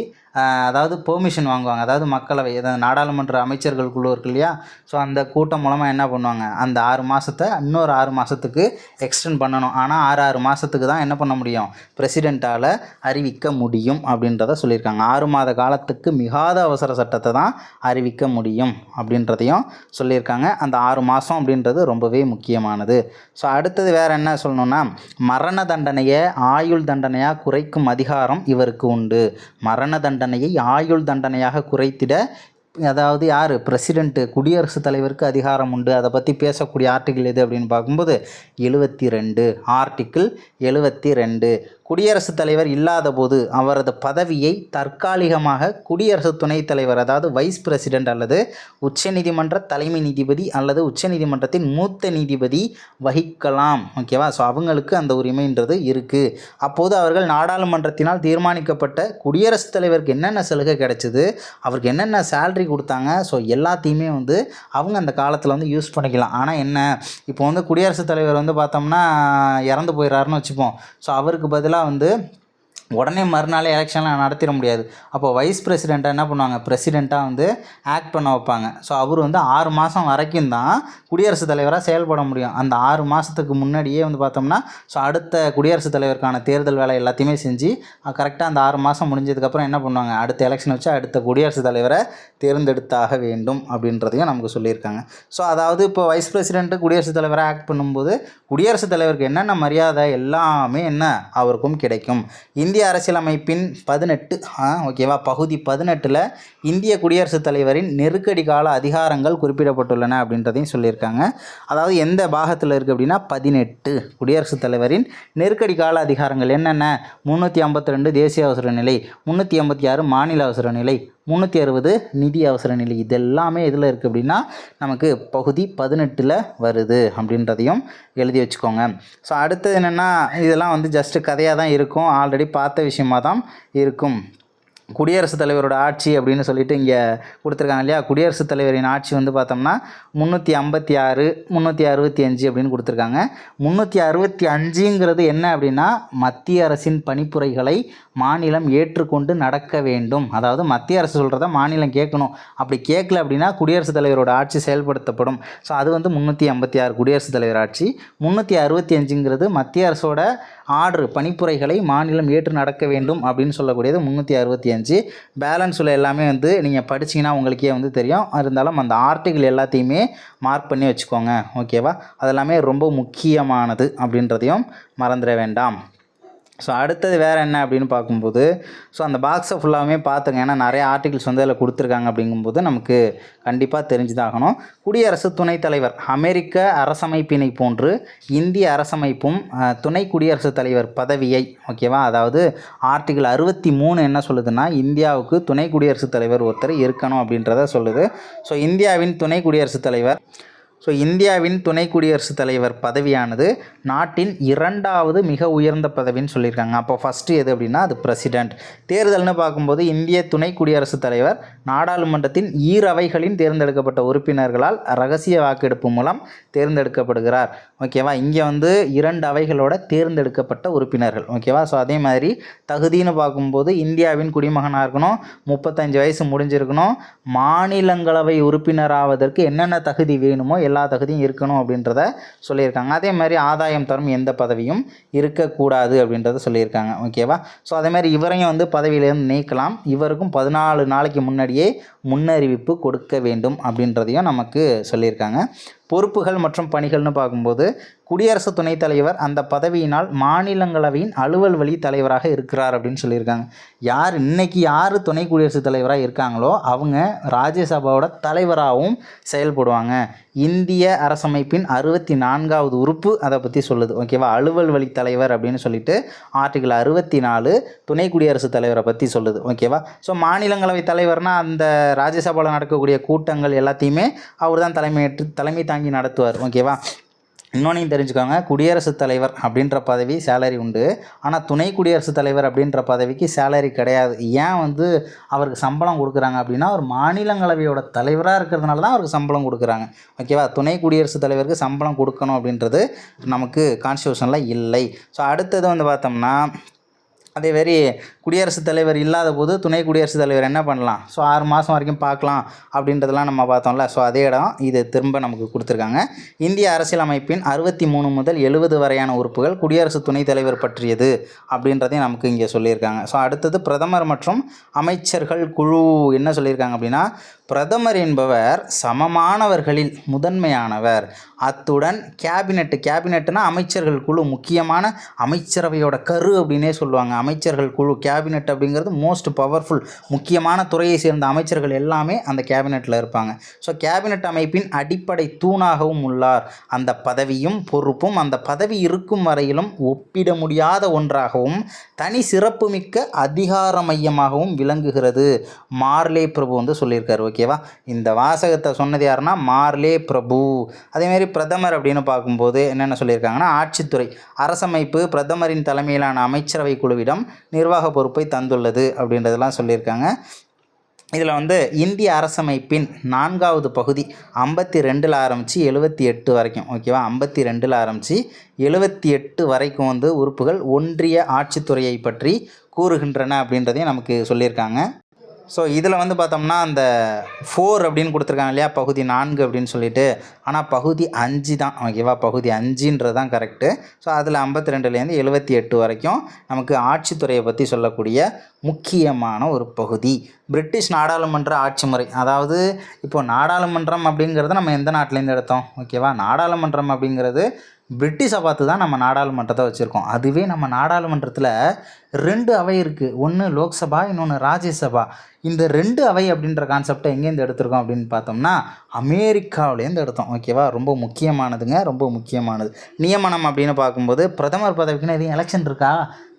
அதாவது பெர்மிஷன் வாங்குவாங்க. அதாவது மக்களவை, நாடாளுமன்ற அமைச்சர்கள் குழு இருக்கு இல்லையா, ஸோ அந்த கூட்டம் மூலமாக என்ன பண்ணுவாங்க, அந்த 6 மாதத்தை இன்னொரு 6 மாதத்துக்கு எக்ஸ்டெண்ட் பண்ணணும். ஆனால் 6 மாதத்துக்கு தான் என்ன பண்ண முடியும், பிரசிடெண்ட்டால் அறிவிக்க முடியும் அப்படின்றத சொல்லியிருக்காங்க. 6 மாத காலத்துக்கு மிகாத அவசர சட்டத்தை தான் அறிவிக்க முடியும் அப்படின்றதையும் சொல்லியிருக்காங்க. அந்த 6 மாதம் அப்படின்றது ரொம்பவே முக்கியமானது. ஸோ அடுத்தது வேறு என்ன சொல்லணும்னா, மரண தண்டனையை ஆயுள் தண்டனையாக குறைக்கும் அதிகாரம் இவருக்கு உண்டு. மரண தண்டனையை ஆயுள் தண்டனையாக குறைத்திட அதாவது யார், பிரசிடெண்ட்டு, குடியரசுத் தலைவருக்கு அதிகாரம் உண்டு. அதை பற்றி பேசக்கூடிய ஆர்டிக்கிள் எது அப்படின்னு பார்க்கும்போது 72, ஆர்டிக்கிள் 72. குடியரசுத் தலைவர் இல்லாத போது அவரது பதவியை தற்காலிகமாக குடியரசு துணைத் தலைவர், அதாவது வைஸ் பிரசிடென்ட் அல்லது உச்சநீதிமன்ற தலைமை நீதிபதி அல்லது உச்சநீதிமன்றத்தின் மூத்த நீதிபதி வகிக்கலாம். ஓகேவா? ஸோ அவங்களுக்கு அந்த உரிமைன்றது இருக்குது. அப்போது அவர்கள் நாடாளுமன்றத்தினால் தீர்மானிக்கப்பட்ட குடியரசுத் தலைவருக்கு என்னென்ன சலுகை கிடைச்சிது, அவருக்கு என்னென்ன சேலரி கொடுத்தாங்க, ஸோ எல்லாத்தையுமே வந்து அவங்க அந்த காலத்தில் வந்து யூஸ் பண்ணிக்கலாம். ஆனால் என்ன, இப்போ வந்து குடியரசுத் தலைவர் வந்து பார்த்தோம்னா இறந்து போயிடறாருன்னு வச்சுப்போம். ஸோ அவருக்கு பதிலாக வந்து உடனே மறுநாளே எலெக்ஷன்லாம் நடத்திட முடியாது. அப்போ வைஸ் பிரசிடெண்ட்டாக என்ன பண்ணுவாங்க, பிரசிடெண்ட்டாக வந்து ஆக்ட் பண்ண வைப்பாங்க. ஸோ அவர் வந்து 6 மாதம் வரைக்கும் தான் குடியரசுத் தலைவராக செயல்பட முடியும். அந்த 6 மாதத்துக்கு முன்னாடியே வந்து பார்த்தோம்னா ஸோ அடுத்த குடியரசுத் தலைவருக்கான தேர்தல் வேலை எல்லாத்தையுமே செஞ்சு கரெக்டாக அந்த 6 மாதம் முடிஞ்சதுக்கப்புறம் என்ன பண்ணுவாங்க, அடுத்த எலெக்ஷன் வச்சு அடுத்த குடியரசுத் தலைவரை தேர்ந்தெடுத்தாக வேண்டும் அப்படின்றதையும் நமக்கு சொல்லியிருக்காங்க. ஸோ அதாவது இப்போ வைஸ் பிரசிடெண்ட்டு குடியரசுத் தலைவராக ஆக்ட் பண்ணும்போது குடியரசுத் தலைவருக்கு என்னென்ன மரியாதை எல்லாமே என்ன அவருக்கும் கிடைக்கும். இந்திய அரசியலமைப்பின் 18 ஓகேவா, பகுதி 18ல் இந்திய குடியரசுத் தலைவரின் நெருக்கடி கால அதிகாரங்கள் குறிப்பிடப்பட்டுள்ளன அப்படின்றதையும் சொல்லியிருக்காங்க. அதாவது எந்த பாகத்தில் இருக்குது அப்படின்னா 18 குடியரசுத் தலைவரின் நெருக்கடி கால அதிகாரங்கள் என்னென்ன, 352 தேசிய அவசர நிலை, 386 மாநில அவசர நிலை, 360 நிதி அவசர நிலை, இதெல்லாமே எதில் இருக்குது அப்படின்னா நமக்கு பகுதி 18ல் வருது அப்படின்றதையும் எழுதி வச்சுக்கோங்க. ஸோ அடுத்தது என்னென்னா, இதெல்லாம் வந்து ஜஸ்ட்டு கதையாக தான் இருக்கும், ஆல்ரெடி பார்த்த விஷயமாக தான் இருக்கும். குடியரசுத் தலைவரோட ஆட்சி அப்படின்னு சொல்லிட்டு இங்கே கொடுத்துருக்காங்க இல்லையா. குடியரசுத் தலைவரின் ஆட்சி வந்து பார்த்தோம்னா 356 365 அப்படின்னு கொடுத்துருக்காங்க. 365ங்கிறது என்ன அப்படின்னா மத்திய அரசின் பணிப்புரைகளை மாநிலம் ஏற்றுக்கொண்டு நடக்க வேண்டும். அதாவது மத்திய அரசு சொல்கிறத மாநிலம் கேட்கணும். அப்படி கேட்கல அப்படின்னா குடியரசுத் தலைவரோட ஆட்சி செயல்படுத்தப்படும். ஸோ அது வந்து 356 குடியரசுத் தலைவர் ஆட்சி. 365ங்கிறது மத்திய அரசோட ஆர்டர், பணிப்புரைகளை மாநிலம் ஏற்று நடக்க வேண்டும் அப்படின்னு சொல்லக்கூடியது 365. பேலன்ஸ் உள்ள எல்லாமே வந்து நீங்கள் படிச்சிங்கன்னா உங்களுக்கே வந்து தெரியும். இருந்தாலும் அந்த ஆர்டிகிள் எல்லாத்தையுமே மார்க் பண்ணி வச்சுக்கோங்க. ஓகேவா? அதெல்லாமே ரொம்ப முக்கியமானது அப்படின்றதையும் மறந்துட வேண்டாம். ஸோ அடுத்தது வேறு என்ன அப்படின்னு பார்க்கும்போது ஸோ அந்த பாக்ஸை ஃபுல்லாகவே பார்த்துங்க. ஏன்னா நிறைய ஆர்டிகிள்ஸ் வந்து அதில் கொடுத்துருக்காங்க. அப்படிங்கும்போது நமக்கு கண்டிப்பாக தெரிஞ்சுதாகணும். குடியரசு துணைத் தலைவர் அமெரிக்க அரசமைப்பினை போன்று இந்திய அரசமைப்பும் துணை குடியரசுத் தலைவர் பதவியை, ஓகேவா, அதாவது ஆர்டிகிள் 63 என்ன சொல்லுதுன்னா இந்தியாவுக்கு துணை குடியரசுத் தலைவர் ஒருத்தர் இருக்கணும் அப்படின்றத சொல்லுது. ஸோ இந்தியாவின் துணை குடியரசுத் தலைவர் பதவியானது நாட்டின் 2வது மிக உயர்ந்த பதவின்னு சொல்லியிருக்காங்க. அப்போ ஃபஸ்ட்டு எது அப்படின்னா அது பிரசிடெண்ட். தேர்தல்னு பார்க்கும்போது இந்திய துணை குடியரசுத் தலைவர் நாடாளுமன்றத்தின் ஈரவைகளின் தேர்ந்தெடுக்கப்பட்ட உறுப்பினர்களால் ரகசிய வாக்கெடுப்பு மூலம் தேர்ந்தெடுக்கப்படுகிறார். ஓகேவா? இங்கே வந்து 2 அவைகளோட தேர்ந்தெடுக்கப்பட்ட உறுப்பினர்கள். ஓகேவா? ஸோ அதே மாதிரி தகுதின்னு பார்க்கும்போது இந்தியாவின் குடிமகனாக இருக்கணும், 35 வயசு முடிஞ்சிருக்கணும், மாநிலங்களவை உறுப்பினராவதற்கு என்னென்ன தகுதி வேணுமோ எல்லா தகுதியும் இருக்கணும் அப்படின்றத சொல்லியிருக்காங்க. அதே மாதிரி ஆதாயம் தரும் எந்த பதவியும் இருக்கக்கூடாது அப்படின்றத சொல்லியிருக்காங்க. ஓகேவா? ஸோ அதே மாதிரி இவரையும் வந்து பதவியிலேருந்து நீக்கலாம். இவருக்கும் 14 நாளைக்கு முன்னாடியே முன்னறிவிப்பு கொடுக்க வேண்டும் அப்படின்றதையும் நமக்கு சொல்லியிருக்காங்க. பொறுப்புகள் மற்றும் பணிகள்னு பார்க்கும்போது குடியரசு துணைத் தலைவர் அந்த பதவியினால் மாநிலங்களவையின் அலுவல் வழி தலைவராக இருக்கிறார் அப்படின்னு சொல்லியிருக்காங்க. யார் துணை குடியரசுத் தலைவராக இருக்காங்களோ அவங்க ராஜ்யசபாவோட தலைவராகவும் செயல்படுவாங்க. இந்திய அரசமைப்பின் 64வது உறுப்பு அதை பற்றி சொல்லுது. ஓகேவா? அலுவல் வழி தலைவர் அப்படின்னு சொல்லிட்டு ஆர்டிகிள் 64 துணை குடியரசுத் தலைவரை பற்றி சொல்லுது. ஓகேவா? ஸோ மாநிலங்களவை தலைவர்னால் அந்த ராஜ்யசபாவில் நடக்கக்கூடிய கூட்டங்கள் எல்லாத்தையுமே அவர் தான் தலைமை தாங்கி நடத்துவார். ஓகேவா? இன்னொன்றையும் தெரிஞ்சுக்கோங்க, குடியரசுத் தலைவர் அப்படின்ற பதவி சேலரி உண்டு, ஆனால் துணை குடியரசுத் தலைவர் அப்படின்ற பதவிக்கு சேலரி கிடையாது. ஏன் வந்து அவருக்கு சம்பளம் கொடுக்குறாங்க அப்படின்னா அவர் மாநிலங்களவையோட தலைவராக இருக்கிறதுனால தான் அவருக்கு சம்பளம் கொடுக்குறாங்க. ஓகேவா? துணை குடியரசுத் தலைவருக்கு சம்பளம் கொடுக்கணும் அப்படின்றது நமக்கு கான்ஸ்டியூஷனில் இல்லை. ஸோ அடுத்தது வந்து பார்த்தோம்னா அதே மாதிரி குடியரசுத் தலைவர் இல்லாத போது துணை குடியரசுத் தலைவர் என்ன பண்ணலாம், ஸோ 6 மாதம் வரைக்கும் பார்க்கலாம் அப்படின்றதெல்லாம் நம்ம பார்த்தோம்ல. ஸோ அதே இடம் இது திரும்ப நமக்கு கொடுத்துருக்காங்க. இந்திய அரசியலமைப்பின் 63 முதல் 70 வரையான உறுப்புகள் குடியரசு துணைத் தலைவர் பற்றியது அப்படின்றதையும் நமக்கு இங்கே சொல்லியிருக்காங்க. ஸோ அடுத்தது பிரதமர் மற்றும் அமைச்சர்கள் குழு என்ன சொல்லியிருக்காங்க அப்படின்னா பிரதமர் என்பவர் சமமானவர்களில் முதன்மையானவர். அத்துடன் கேபினெட்டுனா அமைச்சர்கள் குழு, முக்கியமான அமைச்சரவையோட கரு அப்படின்னே சொல்லுவாங்க. அமைச்சர்கள் குழு கேபினெட் அப்படிங்கிறது மோஸ்ட் பவர்ஃபுல், முக்கியமான துறையை சேர்ந்த அமைச்சர்கள் எல்லாமே அந்த கேபினெட்டில் இருப்பாங்க. ஸோ கேபினெட் அமைப்பின் அடிப்படை தூணாகவும் உள்ளார். அந்த பதவியும் பொறுப்பும் அந்த பதவி இருக்கும் வரையிலும் ஒப்பிட முடியாத ஒன்றாகவும் தனி சிறப்புமிக்க அதிகார மையமாகவும் விளங்குகிறது. மார்லே பிரபு வந்து சொல்லியிருக்காரு. ஓகேவா, இந்த வாசகத்தை சொன்னது யாருன்னா மார்லே பிரபு. அதேமாரி பிரதமர் அப்படின்னு பார்க்கும்போது என்னென்ன சொல்லியிருக்காங்கன்னா, ஆட்சித்துறை அரசமைப்பு பிரதமரின் தலைமையிலான அமைச்சரவை குழுவிடம் நிர்வாக பொறுப்பை தந்துள்ளது அப்படின்றதெல்லாம் சொல்லியிருக்காங்க. இதில் வந்து இந்திய அரசமைப்பின் 4வது பகுதி 52 ஆரம்பித்து 78 வரைக்கும். ஓகேவா, 52 ஆரம்பித்து 78 வரைக்கும் வந்து உறுப்புகள் ஒன்றிய ஆட்சித்துறையை பற்றி கூறுகின்றன அப்படின்றதையும் நமக்கு சொல்லியிருக்காங்க. ஸோ இதில் வந்து பார்த்தோம்னா அந்த 4 அப்படின்னு கொடுத்துருக்காங்க இல்லையா, பகுதி 4 அப்படின்னு சொல்லிட்டு, ஆனால் பகுதி 5 தான். ஓகேவா, பகுதி 5ன்றது தான் கரெக்டு. ஸோ அதில் 52லேருந்து 78 வரைக்கும் நமக்கு ஆட்சித்துறையை பற்றி சொல்லக்கூடிய முக்கியமான ஒரு பகுதி. பிரிட்டிஷ் நாடாளுமன்ற ஆட்சி முறை, அதாவது இப்போது நாடாளுமன்றம் அப்படிங்கிறது நம்ம எந்த நாட்டிலேருந்து எடுத்தோம்? ஓகேவா, நாடாளுமன்றம் அப்படிங்கிறது பிரிட்டிஷை பார்த்து தான் நம்ம நாடாளுமன்றத்தை வச்சுருக்கோம். அதுவே நம்ம நாடாளுமன்றத்தில் 2 அவை இருக்குது. ஒன்று லோக்சபா, இன்னொன்று ராஜ்யசபா. இந்த 2 அவை அப்படின்ற கான்செப்டை எங்கேருந்து எடுத்திருக்கோம் அப்படின்னு பார்த்தோம்னா அமெரிக்காவிலேருந்து எடுத்தோம். ஓகேவா, ரொம்ப முக்கியமானதுங்க, ரொம்ப முக்கியமானது. நியமனம் அப்படின்னு பார்க்கும்போது பிரதமர் பதவிக்குன்னு எதுவும் எலெக்ஷன் இருக்கா?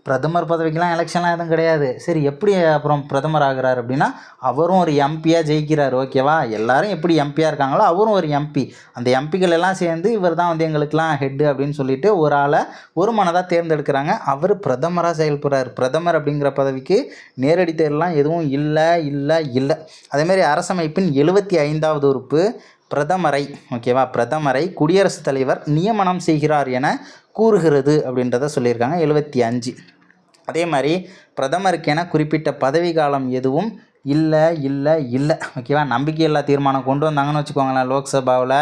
பிரதமர் பதவிக்கெலாம் எலெக்ஷன்லாம் எதுவும் கிடையாது. சரி, எப்படி அப்புறம் பிரதமர் ஆகிறார் அப்படின்னா, அவரும் ஒரு எம்பியாக ஜெயிக்கிறார். ஓகேவா, எல்லாரும் எப்படி எம்பியாக இருக்காங்களோ அவரும் ஒரு எம்பி. அந்த எம்பிக்கள் எல்லாம் சேர்ந்து இவர் தான் வந்து எங்களுக்கெல்லாம் ஹெட்டு அப்படின்னு சொல்லிட்டு ஒரு ஆளை ஒரு மனதாக தேர்ந்தெடுக்கிறாங்க. அவர் பிரதமராக செயல்படுறார். பிரதமர் அப்படிங்கிற பதவிக்கு நேரடி தேர்தலாம் எதுவும் இல்லை. அதேமாதிரி அரசமைப்பின் 75வது உறுப்பு பிரதமரை, ஓகேவா, பிரதமரை குடியரசுத் தலைவர் நியமனம் செய்கிறார் என கூறுகிறது அப்படின்றத சொல்லியிருக்காங்க. 75. அதே மாதிரி பிரதமருக்கென குறிப்பிட்ட பதவி காலம் எதுவும் இல்லை. ஓகேவா, நம்பிக்கையில்லா தீர்மானம் கொண்டு வந்தாங்கன்னு வச்சுக்கோங்களேன் லோக்சபாவில்,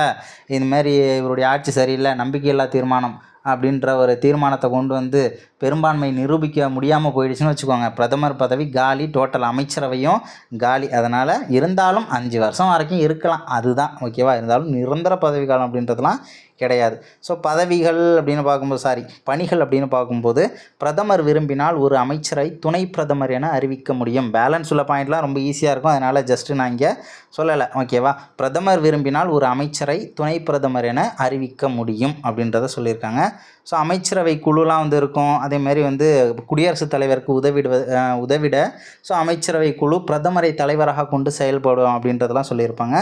இதுமாரி இவருடைய ஆட்சி சரியில்லை, நம்பிக்கையில்லா தீர்மானம் அப்படின்ற ஒரு தீர்மானத்தை கொண்டு வந்து பெரும்பான்மை நிரூபிக்க முடியாமல் போயிடுச்சுன்னு வச்சுக்கோங்க, பிரதமர் பதவி காலி, டோட்டல் அமைச்சரவையும் காலி. அதனால் இருந்தாலும் 5 வருஷம் வரைக்கும் இருக்கலாம், அதுதான். ஓகேவா, இருந்தாலும் நிரந்தர பதவி காலம் அப்படின்றதுலாம் கிடையாது. ஸோ பதவிகள் அப்படின்னு பார்க்கும்போது பணிகள் அப்படின்னு பார்க்கும்போது பிரதமர் விரும்பினால் ஒரு அமைச்சரை துணை பிரதமர் என அறிவிக்க முடியும். பேலன்ஸ் உள்ள பாயிண்ட்லாம் ரொம்ப ஈஸியாக இருக்கும், அதனால் ஜஸ்ட்டு நான் இங்கே சொல்லலை. ஓகேவா, பிரதமர் விரும்பினால் ஒரு அமைச்சரை துணை பிரதமர் என அறிவிக்க முடியும் அப்படின்றத சொல்லியிருக்காங்க. ஸோ அமைச்சரவை குழுலாம் வந்து இருக்கும். அதேமாதிரி வந்து குடியரசுத் தலைவருக்கு உதவிட ஸோ அமைச்சரவை குழு பிரதமரை தலைவராக கொண்டு செயல்படும் அப்படின்றதெல்லாம் சொல்லியிருப்பாங்க.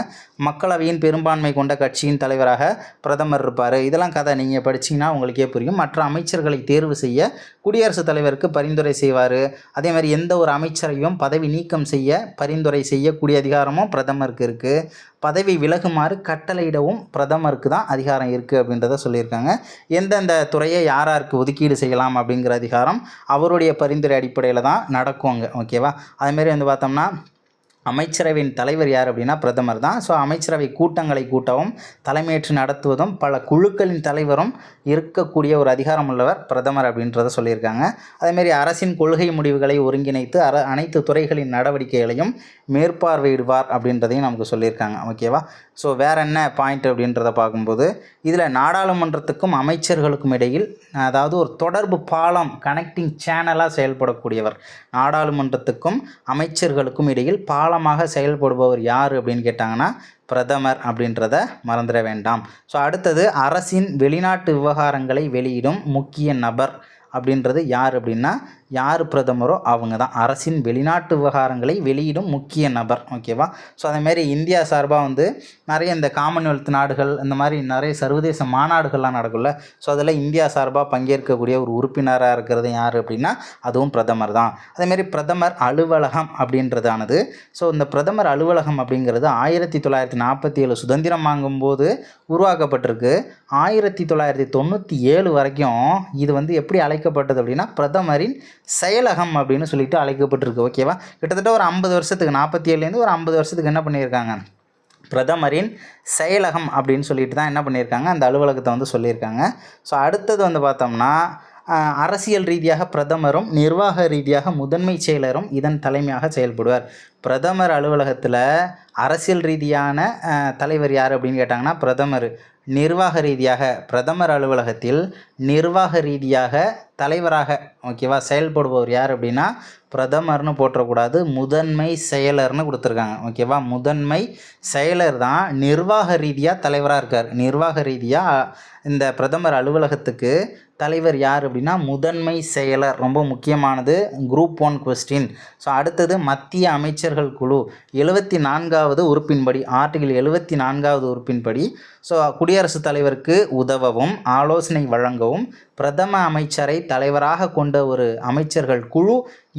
மக்களவையின் பெரும்பான்மை கொண்ட கட்சியின் தலைவராக பிரதமர் இருப்பார். இதெல்லாம் கதை நீங்கள் படிச்சிங்கன்னா உங்களுக்கே புரியும். மற்ற அமைச்சர்களை தேர்வு செய்ய குடியரசுத் தலைவருக்கு பரிந்துரை செய்வார். அதே மாதிரி எந்த ஒரு அமைச்சரையும் பதவி நீக்கம் செய்ய பரிந்துரை செய்யக்கூடிய அதிகாரமும் பிரதமருக்கு இருக்குது. பதவி விலகுமாறு கட்டளையிடவும் பிரதமருக்கு தான் அதிகாரம் இருக்குது அப்படின்றத சொல்லியிருக்காங்க. எந்தெந்த துறையை யாருக்கு ஒதுக்கீடு செய்யலாம் அப்படிங்கிற அதிகாரம் அவருடைய பரிந்துரை அடிப்படையில் தான் நடக்குங்க. ஓகேவா, அதுமாரி வந்து பார்த்தோம்னா அமைச்சரவையின் தலைவர் யார் அப்படின்னா பிரதமர் தான். ஸோ அமைச்சரவை கூட்டங்களை கூட்டவும் தலைமையேற்று நடத்துவதும் பல குழுக்களின் தலைவரும் இருக்கக்கூடிய ஒரு அதிகாரம் உள்ளவர் பிரதமர் அப்படின்றத சொல்லியிருக்காங்க. அதேமாரி அரசின் கொள்கை முடிவுகளை ஒருங்கிணைத்து அனைத்து துறைகளின் நடவடிக்கைகளையும் மேற்பார்வையிடுவார் அப்படின்றதையும் நமக்கு சொல்லியிருக்காங்க. ஓகேவா, ஸோ வேறு என்ன பாயிண்ட் அப்படின்றத பார்க்கும்போது இதில் நாடாளுமன்றத்துக்கும் அமைச்சர்களுக்கும் இடையில், அதாவது ஒரு தொடர்பு பாலம், கனெக்டிங் சேனலாக செயல்படக்கூடியவர். நாடாளுமன்றத்துக்கும் அமைச்சர்களுக்கும் இடையில் பாலமாக செயல்படுபவர் யார் அப்படின்னு கேட்டாங்கன்னா பிரதமர் அப்படின்றத மறந்துட வேண்டாம். ஸோ அடுத்தது அரசின் வெளிநாட்டு விவகாரங்களை வெளியிடும் முக்கிய நபர் அப்படின்றது யார் அப்படின்னா, யார் பிரதமரோ அவங்க தான் அரசின் வெளிநாட்டு விவகாரங்களை வெளியிடும் முக்கிய நபர். ஓகேவா, ஸோ அதேமாரி இந்தியா சார்பாக வந்து நிறைய இந்த காமன்வெல்த் நாடுகள், இந்த மாதிரி நிறைய சர்வதேச மாநாடுகள்லாம் நடக்கும்ல. ஸோ அதில் இந்தியா சார்பாக பங்கேற்கக்கூடிய ஒரு உறுப்பினராக இருக்கிறது யார் அப்படின்னா அதுவும் பிரதமர் தான். அதேமாரி பிரதமர் அலுவலகம் அப்படின்றதானது, ஸோ இந்த பிரதமர் அலுவலகம் அப்படிங்கிறது 1947 சுதந்திரம் வாங்கும்போது உருவாக்கப்பட்டிருக்கு. 1997 வரைக்கும் இது வந்து எப்படி அழைக்கப்பட்டது அப்படின்னா பிரதமரின் செயலகம் அப்படின்னு சொல்லிட்டு அழைக்கப்பட்டிருக்கு. ஓகேவா, கிட்டத்தட்ட ஒரு 50 வருஷத்துக்கு, 47லேருந்து ஒரு 50 வருஷத்துக்கு என்ன பண்ணியிருக்காங்க, பிரதமரின் செயலகம் அப்படின்னு சொல்லிட்டு தான் என்ன பண்ணியிருக்காங்க, அந்த அலுவலகத்தை வந்து சொல்லியிருக்காங்க. ஸோ அடுத்தது வந்து பார்த்தோம்னா அரசியல் ரீதியாக பிரதமரும் நிர்வாக ரீதியாக முதன்மை செயலரும் இதன் தலைமையாக செயல்படுவார். பிரதமர் அலுவலகத்தில் அரசியல் ரீதியான தலைவர் யார் அப்படின்னு கேட்டாங்கன்னா பிரதமர், நிர்வாக ரீதியாக பிரதமர் அலுவலகத்தில் நிர்வாக ரீதியாக தலைவராக ஓகேவா செயல்படுபவர் யார் அப்படின்னா பிரதமர்னு போற்றக்கூடாது, முதன்மை செயலர்னு கொடுத்துருக்காங்க ஓகேவா. முதன்மை செயலர் தான் நிர்வாக ரீதியாக தலைவராக இருக்கார். நிர்வாக ரீதியாக இந்த பிரதமர் அலுவலகத்துக்கு தலைவர் யார் அப்படின்னா முதன்மை செயலர். ரொம்ப முக்கியமானது, குரூப் 1 கொஸ்டின். ஸோ அடுத்தது மத்திய அமைச்சர்கள் குழு 74வது உறுப்பின்படி, ஆர்டிகிள் 74வது உறுப்பின்படி ஸோ குடியரசுத் தலைவருக்கு உதவவும் ஆலோசனை வழங்கவும் பிரதம அமைச்சரை தலைவராக கொண்ட ஒரு அமைச்சர்கள் குழு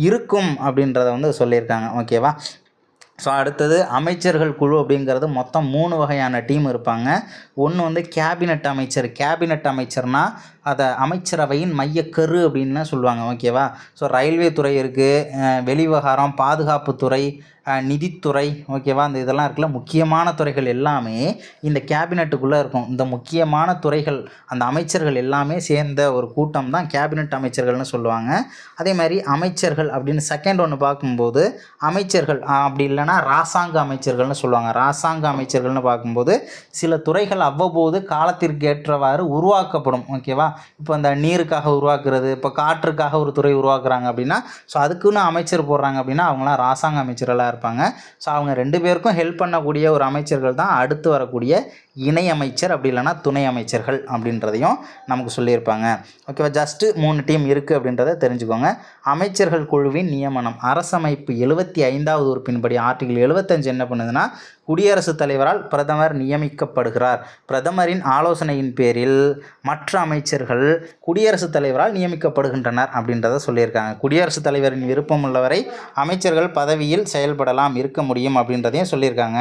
இருக்கும் அப்படின்றத வந்து சொல்லியிருக்காங்க ஓகேவா. ஸோ அடுத்தது அமைச்சர்கள் குழு அப்படிங்கிறது மொத்தம் 3 வகையான டீம் இருப்பாங்க. ஒன்று வந்து கேபினட் அமைச்சர். கேபினட் அமைச்சர்னால் அதை அமைச்சரவையின் மையக்கரு அப்படின்னு சொல்லுவாங்க ஓகேவா. ஸோ ரயில்வே துறை இருக்குது, வெளிவிவகாரம், பாதுகாப்புத்துறை, நிதித்துறை ஓகேவா. இந்த இதெல்லாம் இருக்குல்ல, முக்கியமான துறைகள் எல்லாமே இந்த கேபினட்டுக்குள்ளே இருக்கும். இந்த முக்கியமான துறைகள் அந்த அமைச்சர்கள் எல்லாமே சேர்ந்த ஒரு கூட்டம் தான் கேபினட் அமைச்சர்கள்னு சொல்லுவாங்க. அதே மாதிரி அமைச்சர்கள் அப்படின்னு செகண்ட் ஒன்று பார்க்கும்போது அமைச்சர்கள் அப்படி இல்லைன்னா இராசாங்க அமைச்சர்கள்னு சொல்லுவாங்க. இராசாங்க அமைச்சர்கள்னு பார்க்கும்போது சில துறைகள் அவ்வப்போது காலத்திற்கு ஏற்றவாறு உருவாக்கப்படும் ஓகேவா. இப்போ இந்த நீருக்காக உருவாக்குறது, இப்போ காற்றுக்காக ஒரு துறை உருவாக்குறாங்க அப்படின்னா ஸோ அதுக்குன்னு அமைச்சர் போடுறாங்க அப்படின்னா அவங்களாம் இராசாங்க அமைச்சர்களாக இருப்பாங்க. ஸோ அவங்க 2 பேருக்கும் ஹெல்ப் பண்ணக்கூடிய ஒரு அமைச்சர்கள் தான் அடுத்து வரக்கூடிய இணை அமைச்சர், அப்படி இல்லைனா துணை அமைச்சர்கள் அப்படின்றதையும் நமக்கு சொல்லியிருப்பாங்க ஓகேவா. ஜஸ்ட்டு 3 டீம் இருக்குது அப்படின்றத தெரிஞ்சுக்கோங்க. அமைச்சர்கள் குழுவின் நியமனம் அரசமைப்பு 75வது உறுப்பின்படி ஆர்டிகிள் 75 என்ன பண்ணுதுன்னா குடியரசுத் தலைவரால் பிரதமர் நியமிக்கப்படுகிறார். பிரதமரின் ஆலோசனையின் பேரில் மற்ற அமைச்சர்கள் குடியரசுத் தலைவரால் நியமிக்கப்படுகின்றனர் அப்படின்றத சொல்லியிருக்காங்க. குடியரசுத் தலைவரின் விருப்பம் உள்ளவரை அமைச்சர்கள் பதவியில் செயல்படலாம், இருக்க முடியும் அப்படின்றதையும் சொல்லியிருக்காங்க.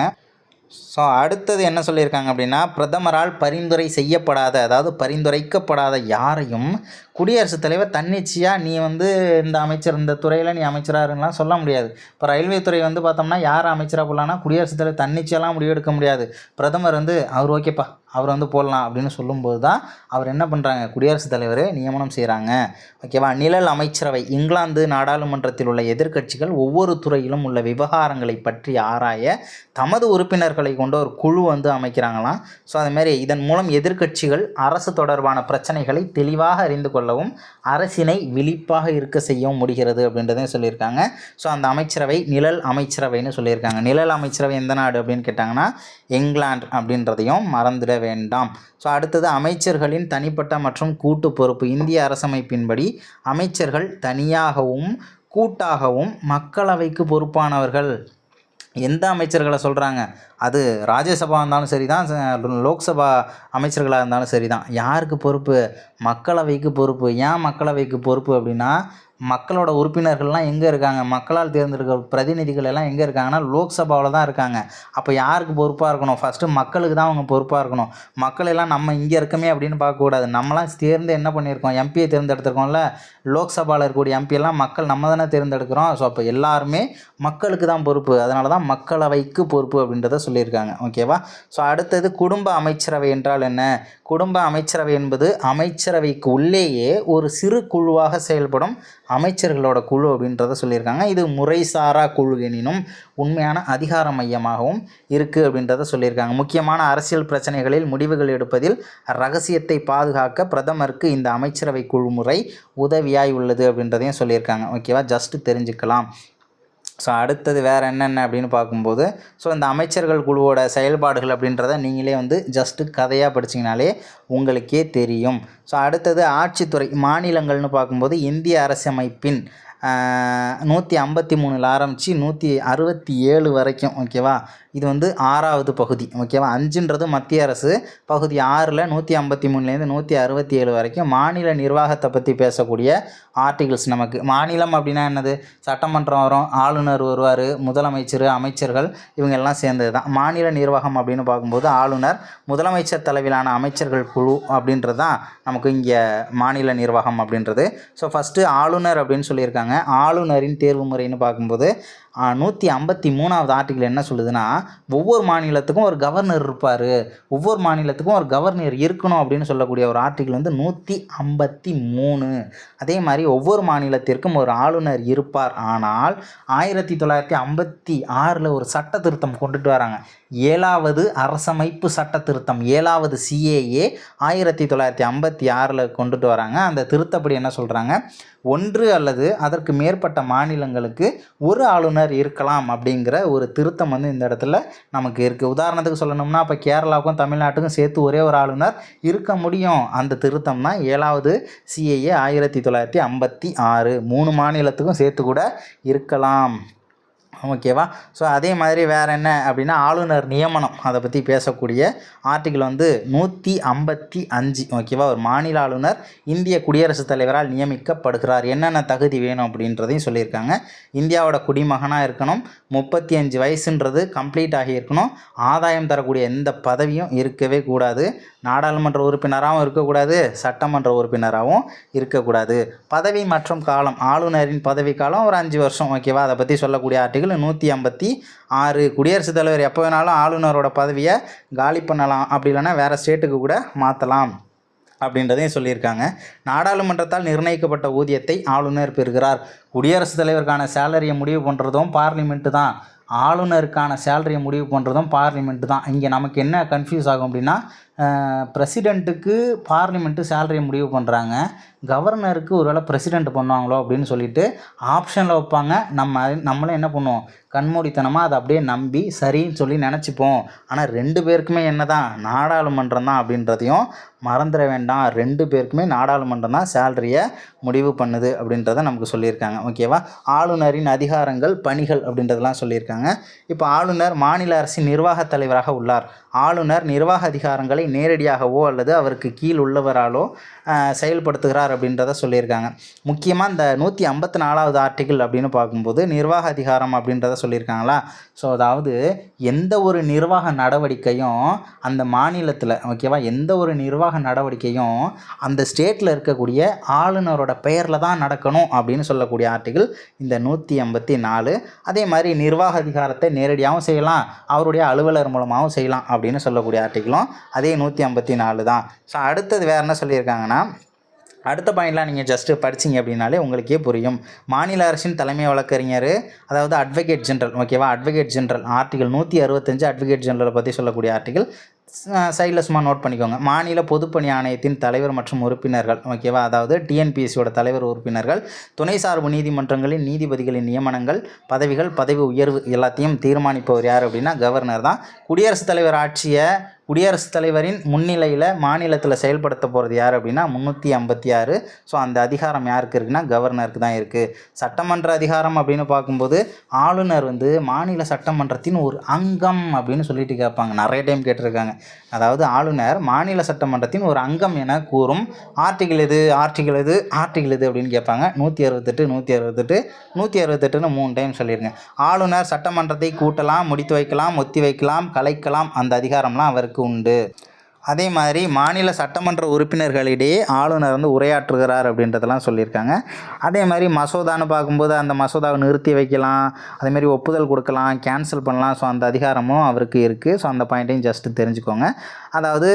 ஸோ அடுத்தது என்ன சொல்லியிருக்காங்க அப்படின்னா பிரதமரால் பரிந்துரை செய்யப்படாத, அதாவது பரிந்துரைக்கப்படாத யாரையும் குடியரசுத் தலைவர் தன்னிச்சையாக நீ வந்து இந்த அமைச்சர் இந்த துறையில் நீ அமைச்சராக இருங்கலாம் சொல்ல முடியாது. இப்போ ரயில்வே துறை வந்து பார்த்தோம்னா யார் அமைச்சராக போடலான்னா குடியரசுத் தலைவர் தன்னிச்சையெல்லாம் முடிவெடுக்க முடியாது. பிரதமர் வந்து அவர் ஓகேப்பா அவர் வந்து போடலாம் அப்படின்னு சொல்லும்போது தான் அவர் என்ன பண்ணுறாங்க, குடியரசுத் தலைவர் நியமனம் செய்கிறாங்க ஓகேவா. நிழல் அமைச்சரவை இங்கிலாந்து நாடாளுமன்றத்தில் உள்ள எதிர்க்கட்சிகள் ஒவ்வொரு துறையிலும் உள்ள விவகாரங்களை பற்றி ஆராய தமது உறுப்பினர்களை கொண்ட ஒரு குழு வந்து அமைக்கிறாங்களாம். ஸோ அதுமாரி இதன் மூலம் எதிர்க்கட்சிகள் அரசு தொடர்பான பிரச்சனைகளை தெளிவாக அறிந்து கொள்ளவும் அரசினை விழிப்பாக இருக்க செய்யவும் முடிகிறது அப்படின்றதையும் சொல்லியிருக்காங்க. ஸோ அந்த அமைச்சரவை நிழல் அமைச்சரவைன்னு சொல்லியிருக்காங்க. நிழல் அமைச்சரவை எந்த நாடு அப்படின்னு கேட்டாங்கன்னா இங்கிலாந்து அப்படின்றதையும் மறந்துட வேண்டாம். ஸோ அடுத்தது அமைச்சர்களின் தனிப்பட்ட மற்றும் கூட்டு பொறுப்பு. இந்திய அரசமைப்பின்படி அமைச்சர்கள் தனியாகவும் கூட்டாகவும் மக்களவைக்கு பொறுப்பானவர்கள். எந்த அமைச்சர்களை சொல்கிறாங்க, அது ராஜ்யசபா இருந்தாலும் சரி தான், லோக்சபா அமைச்சர்களாக இருந்தாலும் சரி தான். யாருக்கு பொறுப்பு, மக்களவைக்கு பொறுப்பு. ஏன் மக்களவைக்கு பொறுப்பு அப்படின்னா மக்களோட உறுப்பினர்கள்லாம் எங்கே இருக்காங்க, மக்களால் தேர்ந்தெடுக்க பிரதிநிதிகள் எல்லாம் எங்கே இருக்காங்கன்னா லோக்சபாவில் தான் இருக்காங்க. அப்போ யாருக்கு பொறுப்பாக இருக்கணும், ஃபஸ்ட்டு மக்களுக்கு தான் அவங்க பொறுப்பாக இருக்கணும். மக்கள் எல்லாம் நம்ம இங்கே இருக்கமே அப்படின்னு பார்க்கக்கூடாது. நம்மளாம் தேர்ந்து என்ன பண்ணியிருக்கோம், எம்பியை தேர்ந்தெடுத்துருக்கோம்ல, லோக்சபாவில் இருக்கக்கூடிய எம்பியெல்லாம் மக்கள் நம்ம தானே தேர்ந்தெடுக்கிறோம். ஸோ அப்போ எல்லாருமே மக்களுக்கு தான் பொறுப்பு, அதனால தான் மக்களவைக்கு பொறுப்பு அப்படின்றத சொல்லியிருக்காங்க ஓகேவா. ஸோ அடுத்தது குடும்ப அமைச்சரவை என்றால் என்ன. குடும்ப அமைச்சரவை என்பது அமைச்சரவைக்கு உள்ளேயே ஒரு சிறு குழுவாக செயல்படும் அமைச்சர்களோட குழு அப்படின்றத சொல்லியிருக்காங்க. இது முறைசாரா குழு எனினும் உண்மையான அதிகார மையமாகவும் இருக்குது அப்படின்றத சொல்லியிருக்காங்க. முக்கியமான அரசியல் பிரச்சனைகளில் முடிவுகள் எடுப்பதில் ரகசியத்தை பாதுகாக்க பிரதமருக்கு இந்த அமைச்சரவை குழு முறை உதவியாய் உள்ளது அப்படின்றதையும் சொல்லியிருக்காங்க ஓகேவா. ஜஸ்ட்டு தெரிஞ்சுக்கலாம். ஸோ அடுத்தது வேறு என்னென்ன அப்படின்னு பார்க்கும்போது ஸோ இந்த அமைச்சர்கள் குழுவோட செயல்பாடுகள் அப்படின்றத நீங்களே வந்து ஜஸ்ட்டு கதையாக படிச்சிங்கனாலே உங்களுக்கே தெரியும். ஸோ அடுத்தது ஆட்சித்துறை மாநிலங்கள்னு பார்க்கும்போது இந்திய அரசமைப்பின் 153 ஆரம்பித்து 167 வரைக்கும் ஓகேவா. இது வந்து 6வது பகுதி ஓகேவா. 5ன்றது மத்திய அரசு, பகுதி 6ல் 153லேருந்து 167 வரைக்கும் மாநில நிர்வாகத்தை பற்றி பேசக்கூடிய ஆர்டிகிள்ஸ். நமக்கு மாநிலம் அப்படின்னா என்னது, சட்டமன்றம் வரும், ஆளுநர் வருவார், முதலமைச்சர், அமைச்சர்கள் இவங்க எல்லாம் சேர்ந்தது தான். மாநில நிர்வாகம் அப்படின்னு பார்க்கும்போது ஆளுநர், முதலமைச்சர் தலைவிலான அமைச்சர்கள் குழு அப்படின்றது தான் நமக்கு இங்கே மாநில நிர்வாகம் அப்படின்றது. ஸோ ஃபஸ்ட்டு ஆளுநர் அப்படின்னு சொல்லியிருக்காங்க. ஆளுநரின் தேர்வு முறைன்னு பார்க்கும்போது 153வது ஆர்டிகிள் என்ன சொல்லுதுன்னா ஒவ்வொரு மாநிலத்துக்கும் ஒரு கவர்னர் இருப்பார், ஒவ்வொரு மாநிலத்துக்கும் ஒரு கவர்னர் இருக்கணும் அப்படின்னு சொல்லக்கூடிய ஒரு ஆர்டிகிள் வந்து 153. அதே மாதிரி ஒவ்வொரு மாநிலத்திற்கும் ஒரு ஆளுநர் இருப்பார். ஆனால் 1956 ஒரு சட்ட திருத்தம் கொண்டுட்டு வராங்க. 7வது அரசமைப்பு சட்ட திருத்தம், 7வது CAA 1956 கொண்டுட்டு வராங்க. அந்த திருத்தப்படி என்ன சொல்கிறாங்க, ஒன்று அல்லது அதற்கு மேற்பட்ட மாநிலங்களுக்கு ஒரு ஆளுநர் இருக்கலாம் அப்படிங்கிற ஒரு திருத்தம் வந்து இந்த இடத்துல நமக்கு இருக்குது. உதாரணத்துக்கு சொல்லணும்னா இப்போ கேரளாவுக்கும் தமிழ்நாட்டுக்கும் சேர்த்து ஒரே ஒரு ஆளுநர் இருக்க முடியும். அந்த திருத்தம் தான் 7வது CAA 1956. 3 மாநிலத்துக்கும் சேர்த்து கூட இருக்கலாம். ஓகேவா. ஸோ அதே மாதிரி வேறு என்ன அப்படின்னா ஆளுநர் நியமனம், அதை பற்றி பேசக்கூடிய ஆர்டிகிள் வந்து 155. ஓகேவா. ஒரு மாநில ஆளுநர் இந்திய குடியரசுத் தலைவரால் நியமிக்கப்படுகிறார். என்னென்ன தகுதி வேணும் அப்படின்றதையும் சொல்லியிருக்காங்க. இந்தியாவோட குடிமகனாக இருக்கணும், 35 வயசுன்றது கம்ப்ளீட் ஆகியிருக்கணும், ஆதாயம் தரக்கூடிய எந்த பதவியும் இருக்கவே கூடாது, நாடாளுமன்ற உறுப்பினராகவும் இருக்கக்கூடாது, சட்டமன்ற உறுப்பினராகவும் இருக்கக்கூடாது. பதவி மற்றும் காலம், ஆளுநரின் பதவி காலம் ஒரு 5 வருஷம். ஓகேவா. அதை பற்றி சொல்லக்கூடிய ஆர்டிகிள் 156. குடியரசுத் தலைவர் எப்போ வேணாலும் ஆளுநரோட பதவியை காலி பண்ணலாம், அப்படி இல்லைன்னா வேறு ஸ்டேட்டுக்கு கூட மாற்றலாம் அப்படின்றதையும் சொல்லியிருக்காங்க. நாடாளுமன்றத்தால் நிர்ணயிக்கப்பட்ட ஊதியத்தை ஆளுநர் பெறுகிறார். குடியரசுத் தலைவருக்கான சேலரியை முடிவு பண்ணுறதும் பார்லிமெண்ட்டு தான், ஆளுநருக்கான சேலரியை முடிவு பண்ணுறதும் பார்லிமெண்ட்டு தான். இங்கே நமக்கு என்ன கன்ஃபியூஸ் ஆகும் அப்படின்னா, பிரசிடெண்ட்டுக்கு பார்லிமெண்ட்டு சேலரியை முடிவு பண்ணுறாங்க, கவர்னருக்கு ஒருவேளை பிரசிடெண்ட் பண்ணுவாங்களோ அப்படின்னு சொல்லிட்டு ஆப்ஷனில் வைப்பாங்க. நம்மளே என்ன பண்ணுவோம், கண்மூடித்தனமாக அதை அப்படியே நம்பி சரின்னு சொல்லி நினச்சிப்போம். ஆனால் 2 பேருக்குமே என்ன தான், நாடாளுமன்றம் தான் அப்படின்றதையும் மறந்துட வேண்டாம். 2 பேருக்குமே நாடாளுமன்றம் தான் சேலரியை முடிவு பண்ணுது அப்படின்றத நமக்கு சொல்லியிருக்காங்க. ஓகேவா. ஆளுநரின் அதிகாரங்கள், பணிகள் அப்படின்றதெல்லாம் சொல்லியிருக்காங்க. இப்போ ஆளுநர் மாநில அரசின் நிர்வாக தலைவராக உள்ளார். ஆளுநர் நிர்வாக அதிகாரங்களை நேரடியாகவோ அல்லது அவருக்கு கீழ் உள்ளவராலோ செயல்படுத்துகிறார் அப்படின்றத சொல்லியிருக்காங்க. முக்கியமாக இந்த 154வது ஆர்டிகிள் அப்படின்னு பார்க்கும்போது நிர்வாக அதிகாரம் அப்படின்றத சொல்லியிருக்காங்களா. ஸோ அதாவது எந்த ஒரு நிர்வாக நடவடிக்கையும் அந்த மாநிலத்தில், ஓகேவா, எந்த ஒரு நிர்வாக நடவடிக்கையும் அந்த ஸ்டேட்டில் இருக்கக்கூடிய ஆளுநரோட பெயரில் தான் நடக்கணும் அப்படின்னு சொல்லக்கூடிய ஆர்டிகிள் இந்த 154. அதே மாதிரி நிர்வாக அதிகாரத்தை நேரடியாகவும் செய்யலாம், அவருடைய அலுவலர் மூலமாகவும் செய்யலாம் அப்படின்னு சொல்லக்கூடிய ஆர்டிகிளும் அதே 154 தான். ஸோ அடுத்தது வேறு என்ன சொல்லியிருக்காங்கன்னா, அடுத்த பாயிண்ட்லாம் நீங்கள் ஜஸ்ட்டு படிச்சிங்க அப்படின்னாலே உங்களுக்கே புரியும். மாநில அரசின் தலைமை வழக்கறிஞர், அதாவது அட்வொகேட் ஜெனரல். ஓகேவா. அட்வொகேட் ஜெனரல் ஆர்டிகிள் 165 அட்வொகேட் ஜெனரலை பற்றி சொல்லக்கூடிய ஆர்டிகிள். சைடில் சும்மா நோட் பண்ணிக்கோங்க. மாநில பொதுப்பணி ஆணையத்தின் தலைவர் மற்றும் உறுப்பினர்கள். ஓகேவா. அதாவது TNPSCயோட தலைவர், உறுப்பினர்கள், துணை சார்பு நீதிமன்றங்களின் நீதிபதிகளின் நியமனங்கள், பதவிகள், பதவி உயர்வு எல்லாத்தையும் தீர்மானிப்பவர் யார் அப்படின்னா கவர்னர் தான். குடியரசுத் தலைவர் ஆட்சியை குடியரசுத் தலைவரின் முன்னிலையில் மாநிலத்தில் செயல்படுத்த போகிறது யார் அப்படின்னா 356. ஸோ அந்த அதிகாரம் யாருக்கு இருக்குன்னா கவர்னருக்கு தான் இருக்குது. சட்டமன்ற அதிகாரம் அப்படின்னு பார்க்கும்போது ஆளுநர் வந்து மாநில சட்டமன்றத்தின் ஒரு அங்கம் அப்படின்னு சொல்லிட்டு கேட்பாங்க, நிறைய டைம் கேட்டிருக்காங்க. அதாவது ஆளுநர் மாநில சட்டமன்றத்தின் ஒரு அங்கம் என கூறும் ஆர்டிகிள் எது அப்படின்னு கேட்பாங்க. 168 168 168ன்னு 3 டைம் சொல்லிடுங்க. ஆளுநர் சட்டமன்றத்தை கூட்டலாம், முடித்து வைக்கலாம், ஒத்தி வைக்கலாம், கலைக்கலாம், அந்த அதிகாரம்லாம் அவருக்கு உண்டு. அதே மாதிரி மாநில சட்டமன்ற உறுப்பினர்களிடையே ஆளுநர் வந்து உரையாற்றுகிறார் அப்படின்றதெல்லாம் சொல்லியிருக்காங்க. அதே மாதிரி மசோதான்னு பார்க்கும்போது அந்த மசோதாவை நிறுத்தி வைக்கலாம், அதேமாதிரி ஒப்புதல் கொடுக்கலாம், கேன்சல் பண்ணலாம். ஸோ அந்த அதிகாரமும் அவருக்கு இருக்குது. ஸோ அந்த பாயிண்ட்டையும் ஜஸ்ட்டு தெரிஞ்சுக்கோங்க. அதாவது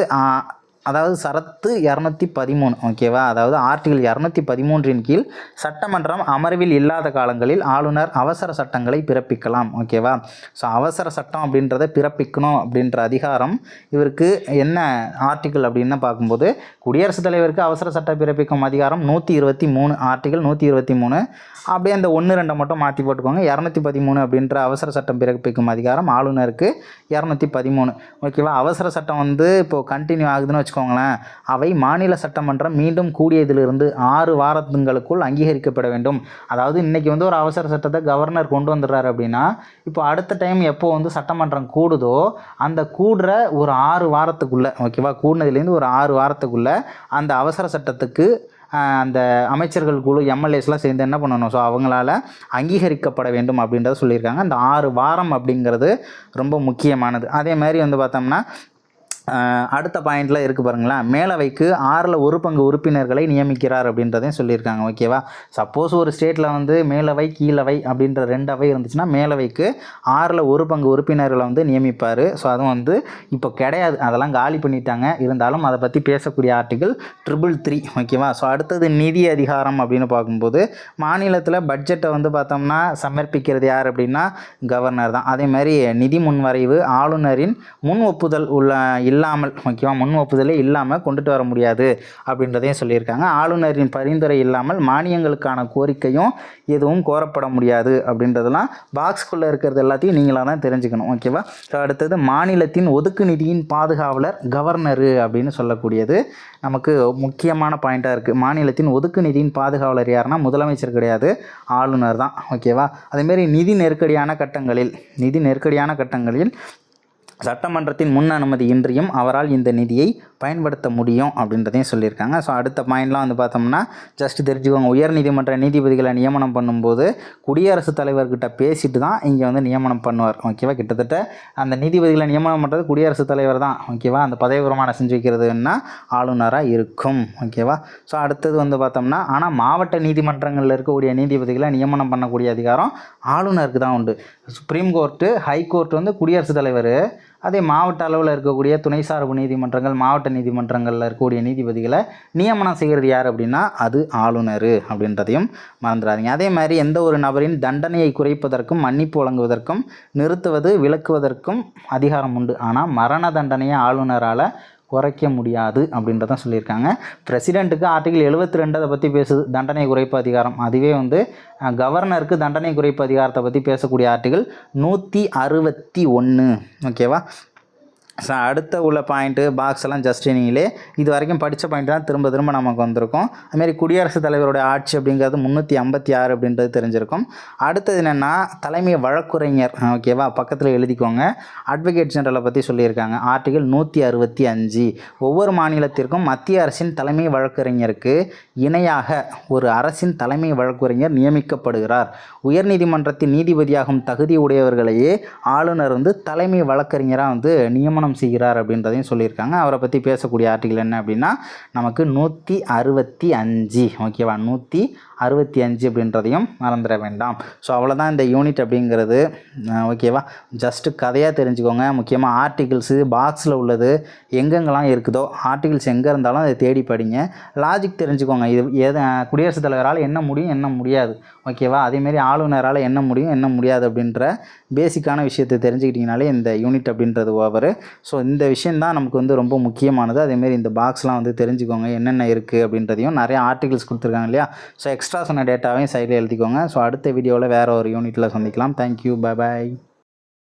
சரத்து 213. ஓகேவா. அதாவது ஆர்டிகிள் 213 கீழ் சட்டமன்றம் அமர்வில் இல்லாத காலங்களில் ஆளுநர் அவசர சட்டங்களை பிறப்பிக்கலாம். ஓகேவா. ஸோ அவசர சட்டம் அப்படின்றத பிறப்பிக்கணும் அப்படின்ற அதிகாரம் இவருக்கு என்ன ஆர்டிகிள் அப்படின்னு பார்க்கும்போது குடியரசுத் தலைவருக்கு அவசர சட்டம் பிறப்பிக்கும் அதிகாரம் 123 ஆர்டிகிள் 123. அப்படியே அந்த 1-2 மட்டும் மாற்றி போட்டுக்கோங்க. 213 அப்படின்ற அவசர சட்டம் பிறப்பிக்கும் அதிகாரம் ஆளுநருக்கு 213. ஓகேவா. அவசர சட்டம் வந்து இப்போது கண்டினியூ ஆகுதுன்னு வச்சுக்கோங்களேன், அவை மாநில சட்டமன்றம் மீண்டும் கூடியதிலிருந்து 6 வாரங்களுக்குள் அங்கீகரிக்கப்பட வேண்டும். அதாவது இன்றைக்கி வந்து ஒரு அவசர சட்டத்தை கவர்னர் கொண்டு வந்துடுறாரு அப்படின்னா, இப்போ அடுத்த டைம் எப்போ வந்து சட்டமன்றம் கூடுதோ அந்த கூடுற ஒரு 6 வாரத்துக்குள்ளே, ஓகேவா, கூடினதுலேருந்து ஒரு 6 வாரத்துக்குள்ளே அந்த அவசர சட்டத்துக்கு அந்த அமைச்சர்கள் குழு எம்எல்ஏஸ்லாம் சேர்ந்து என்ன பண்ணணும், ஸோ அவங்களால அங்கீகரிக்கப்பட வேண்டும் அப்படின்றத சொல்லியிருக்காங்க. அந்த 6 வாரம் அப்படிங்கிறது ரொம்ப முக்கியமானது. அதே மாதிரி வந்து பார்த்தோம்னா அடுத்த பாயிண்டில் இருக்குது பாருங்களேன், மேலவைக்கு 6ல் 1 பங்கு உறுப்பினர்களை நியமிக்கிறார் அப்படின்றதையும் சொல்லியிருக்காங்க. ஓகேவா, சப்போஸ் ஒரு ஸ்டேட்டில் வந்து மேலவை கீழவை அப்படின்ற 2 அவை இருந்துச்சுன்னா மேலவைக்கு 6ல் 1 பங்கு உறுப்பினர்களை வந்து நியமிப்பார். ஸோ அதுவும் வந்து இப்போ கிடையாது, அதெல்லாம் காலி பண்ணிட்டாங்க. இருந்தாலும் அதை பற்றி பேசக்கூடிய ஆர்டிகிள் 333. ஓகேவா, ஸோ அடுத்தது நிதி அதிகாரம் அப்படின்னு பார்க்கும்போது மாநிலத்தில் பட்ஜெட்டை வந்து பார்த்தோம்னா சமர்ப்பிக்கிறது யார் அப்படின்னா கவர்னர் தான். அதே மாதிரி நிதி முன்வரைவு ஆளுநரின் முன் ஒப்புதல் இல்லாமல், ஓகேவா, முன் ஒப்புதலே இல்லாமல் கொண்டுட்டு வர முடியாது அப்படின்றதையும் சொல்லியிருக்காங்க. ஆளுநரின் பரிந்துரை இல்லாமல் மானியங்களுக்கான கோரிக்கையும் எதுவும் கோரப்பட முடியாது அப்படின்றதெல்லாம் பாக்ஸ்குள்ளே இருக்கிறது எல்லாத்தையும் நீங்களாக தான் தெரிஞ்சுக்கணும். ஓகேவா, அடுத்தது மாநிலத்தின் ஒதுக்கு நிதியின் பாதுகாவலர் கவர்னரு அப்படின்னு சொல்லக்கூடியது நமக்கு முக்கியமான பாயிண்ட்டாக இருக்குது. மாநிலத்தின் ஒதுக்கு நிதியின் பாதுகாவலர் யாருன்னா முதலமைச்சர் கிடையாது, ஆளுநர் தான். ஓகேவா, அதேமாரி நிதி நெருக்கடியான கட்டங்களில் சட்டமன்றத்தின் முன் அனுமதி இன்றியும் அவரால் இந்த நிதியை பயன்படுத்த முடியும் அப்படின்றதையும் சொல்லியிருக்காங்க. ஸோ அடுத்த பாயிண்ட்லாம் வந்து பார்த்தோம்னா ஜஸ்ட் தெரிஞ்சுக்கோங்க, உயர்நீதிமன்ற நீதிபதிகளை நியமனம் பண்ணும்போது குடியரசுத் தலைவர்கிட்ட பேசிட்டு தான் இங்கே வந்து நியமனம் பண்ணுவார். ஓகேவா, கிட்டத்தட்ட அந்த நீதிபதிகளை நியமனம் பண்ணுறது குடியரசுத் தலைவர் தான். ஓகேவா, அந்த பதவி பிரமாணம் செஞ்சு வைக்கிறதுன்னா ஆளுநராக இருக்கும். ஓகேவா, ஸோ அடுத்தது வந்து பார்த்தோம்னா ஆனால் மாவட்ட நீதிமன்றங்களில் இருக்கக்கூடிய நீதிபதிகளை நியமனம் பண்ணக்கூடிய அதிகாரம் ஆளுநருக்கு தான் உண்டு. சுப்ரீம் கோர்ட்டு, ஹைகோர்ட் வந்து குடியரசுத் தலைவர். அதே மாவட்ட அளவில் இருக்கக்கூடிய துணை சார்பு நீதிமன்றங்கள், மாவட்ட நீதிமன்றங்களில் இருக்கக்கூடிய நீதிபதிகளை நியமனம் செய்கிறது யார் அப்படின்னா அது ஆளுநர் அப்படின்றதையும் மறந்துடாதீங்க. அதே மாதிரி எந்த ஒரு நபரின் தண்டனையை குறைப்பதற்கும் மன்னிப்பு வழங்குவதற்கும் நிறுத்துவது விலக்குவதற்கும் அதிகாரம் உண்டு. ஆனால் மரண தண்டனையை ஆளுநரால் குறைக்க முடியாது அப்படின்றதான் சொல்லியிருக்காங்க. பிரசிடெண்ட்டுக்கு ஆர்டிகிள் 72 அதை பற்றி பேசுது, தண்டனை குறைப்பு அதிகாரம். அதுவே வந்து கவர்னருக்கு தண்டனை குறைப்பு அதிகாரத்தை பற்றி பேசக்கூடிய ஆர்டிகிள் 161. ஓகேவா, ஸோ அடுத்த உள்ள பாயிண்ட்டு பாக்ஸ் எல்லாம் ஜஸ்ட் நீங்களே இது வரைக்கும் படித்த பாயிண்ட் தான் திரும்ப திரும்ப நமக்கு வந்திருக்கும். அதுமாரி குடியரசுத் தலைவருடைய ஆட்சி அப்படிங்கிறது 356 அப்படின்றது தெரிஞ்சிருக்கும். அடுத்தது என்னென்னா தலைமை வழக்குரைஞர். ஓகேவா, பக்கத்தில் எழுதிக்கோங்க. அட்வொகேட் ஜெனரலை பற்றி சொல்லியிருக்காங்க. ஆர்டிகிள் 165. ஒவ்வொரு மாநிலத்திற்கும் மத்திய அரசின் தலைமை வழக்குரைஞருக்கு இணையாக ஒரு அரசின் தலைமை வழக்குரைஞர் நியமிக்கப்படுகிறார். உயர்நீதிமன்றத்தின் நீதிபதியாகும் தகுதி உடையவர்களையே ஆளுநர் வந்து தலைமை வழக்கறிஞராக வந்து நியமனம் செய்கிறார் அப்படின்றதையும் சொல்லியிருக்காங்க. அவரை பற்றி பேசக்கூடிய ஆர்டிகிள் என்ன அப்படின்னா நமக்கு 165. ஓகேவா, 165 அப்படின்றதையும் மறந்துட வேண்டாம். ஸோ அவ்வளோதான் இந்த யூனிட் அப்படிங்கிறது. ஓகேவா, ஜஸ்ட்டு கதையாக தெரிஞ்சுக்கோங்க. முக்கியமாக ஆர்டிகிள்ஸு பாக்ஸில் உள்ளது எங்கெங்கெல்லாம் இருக்குதோ ஆர்டிகிள்ஸ் எங்கே இருந்தாலும் அதை தேடி படிங்க. லாஜிக் தெரிஞ்சுக்கோங்க. இது குடியரசுத் தலைவரால் என்ன முடியும் என்ன முடியாது. ஓகேவா, அதேமாரி ஆளுநரால் என்ன முடியும் என்ன முடியாது அப்படின்ற பேசிக்கான விஷயத்தை தெரிஞ்சுக்கிட்டிங்கனாலே இந்த யூனிட் அப்படின்றது ஓவர். ஸோ இந்த விஷயந்தான் நமக்கு வந்து ரொம்ப முக்கியமானது. அதேமாரி இந்த பாக்ஸ்லாம் வந்து தெரிஞ்சுக்கோங்க என்னென்ன இருக்குது அப்படின்றதையும். நிறைய ஆர்டிகிள்ஸ் கொடுத்துருக்காங்க இல்லையா, ஸோ எக்ஸ்ட்ரா சொன்ன டேட்டாவையும் சைடில் எழுதிக்கோங்க. ஸோ அடுத்த வீடியோவில் வேறு ஒரு யூனிட்டில் சந்திக்கலாம். Thank you, bye bye.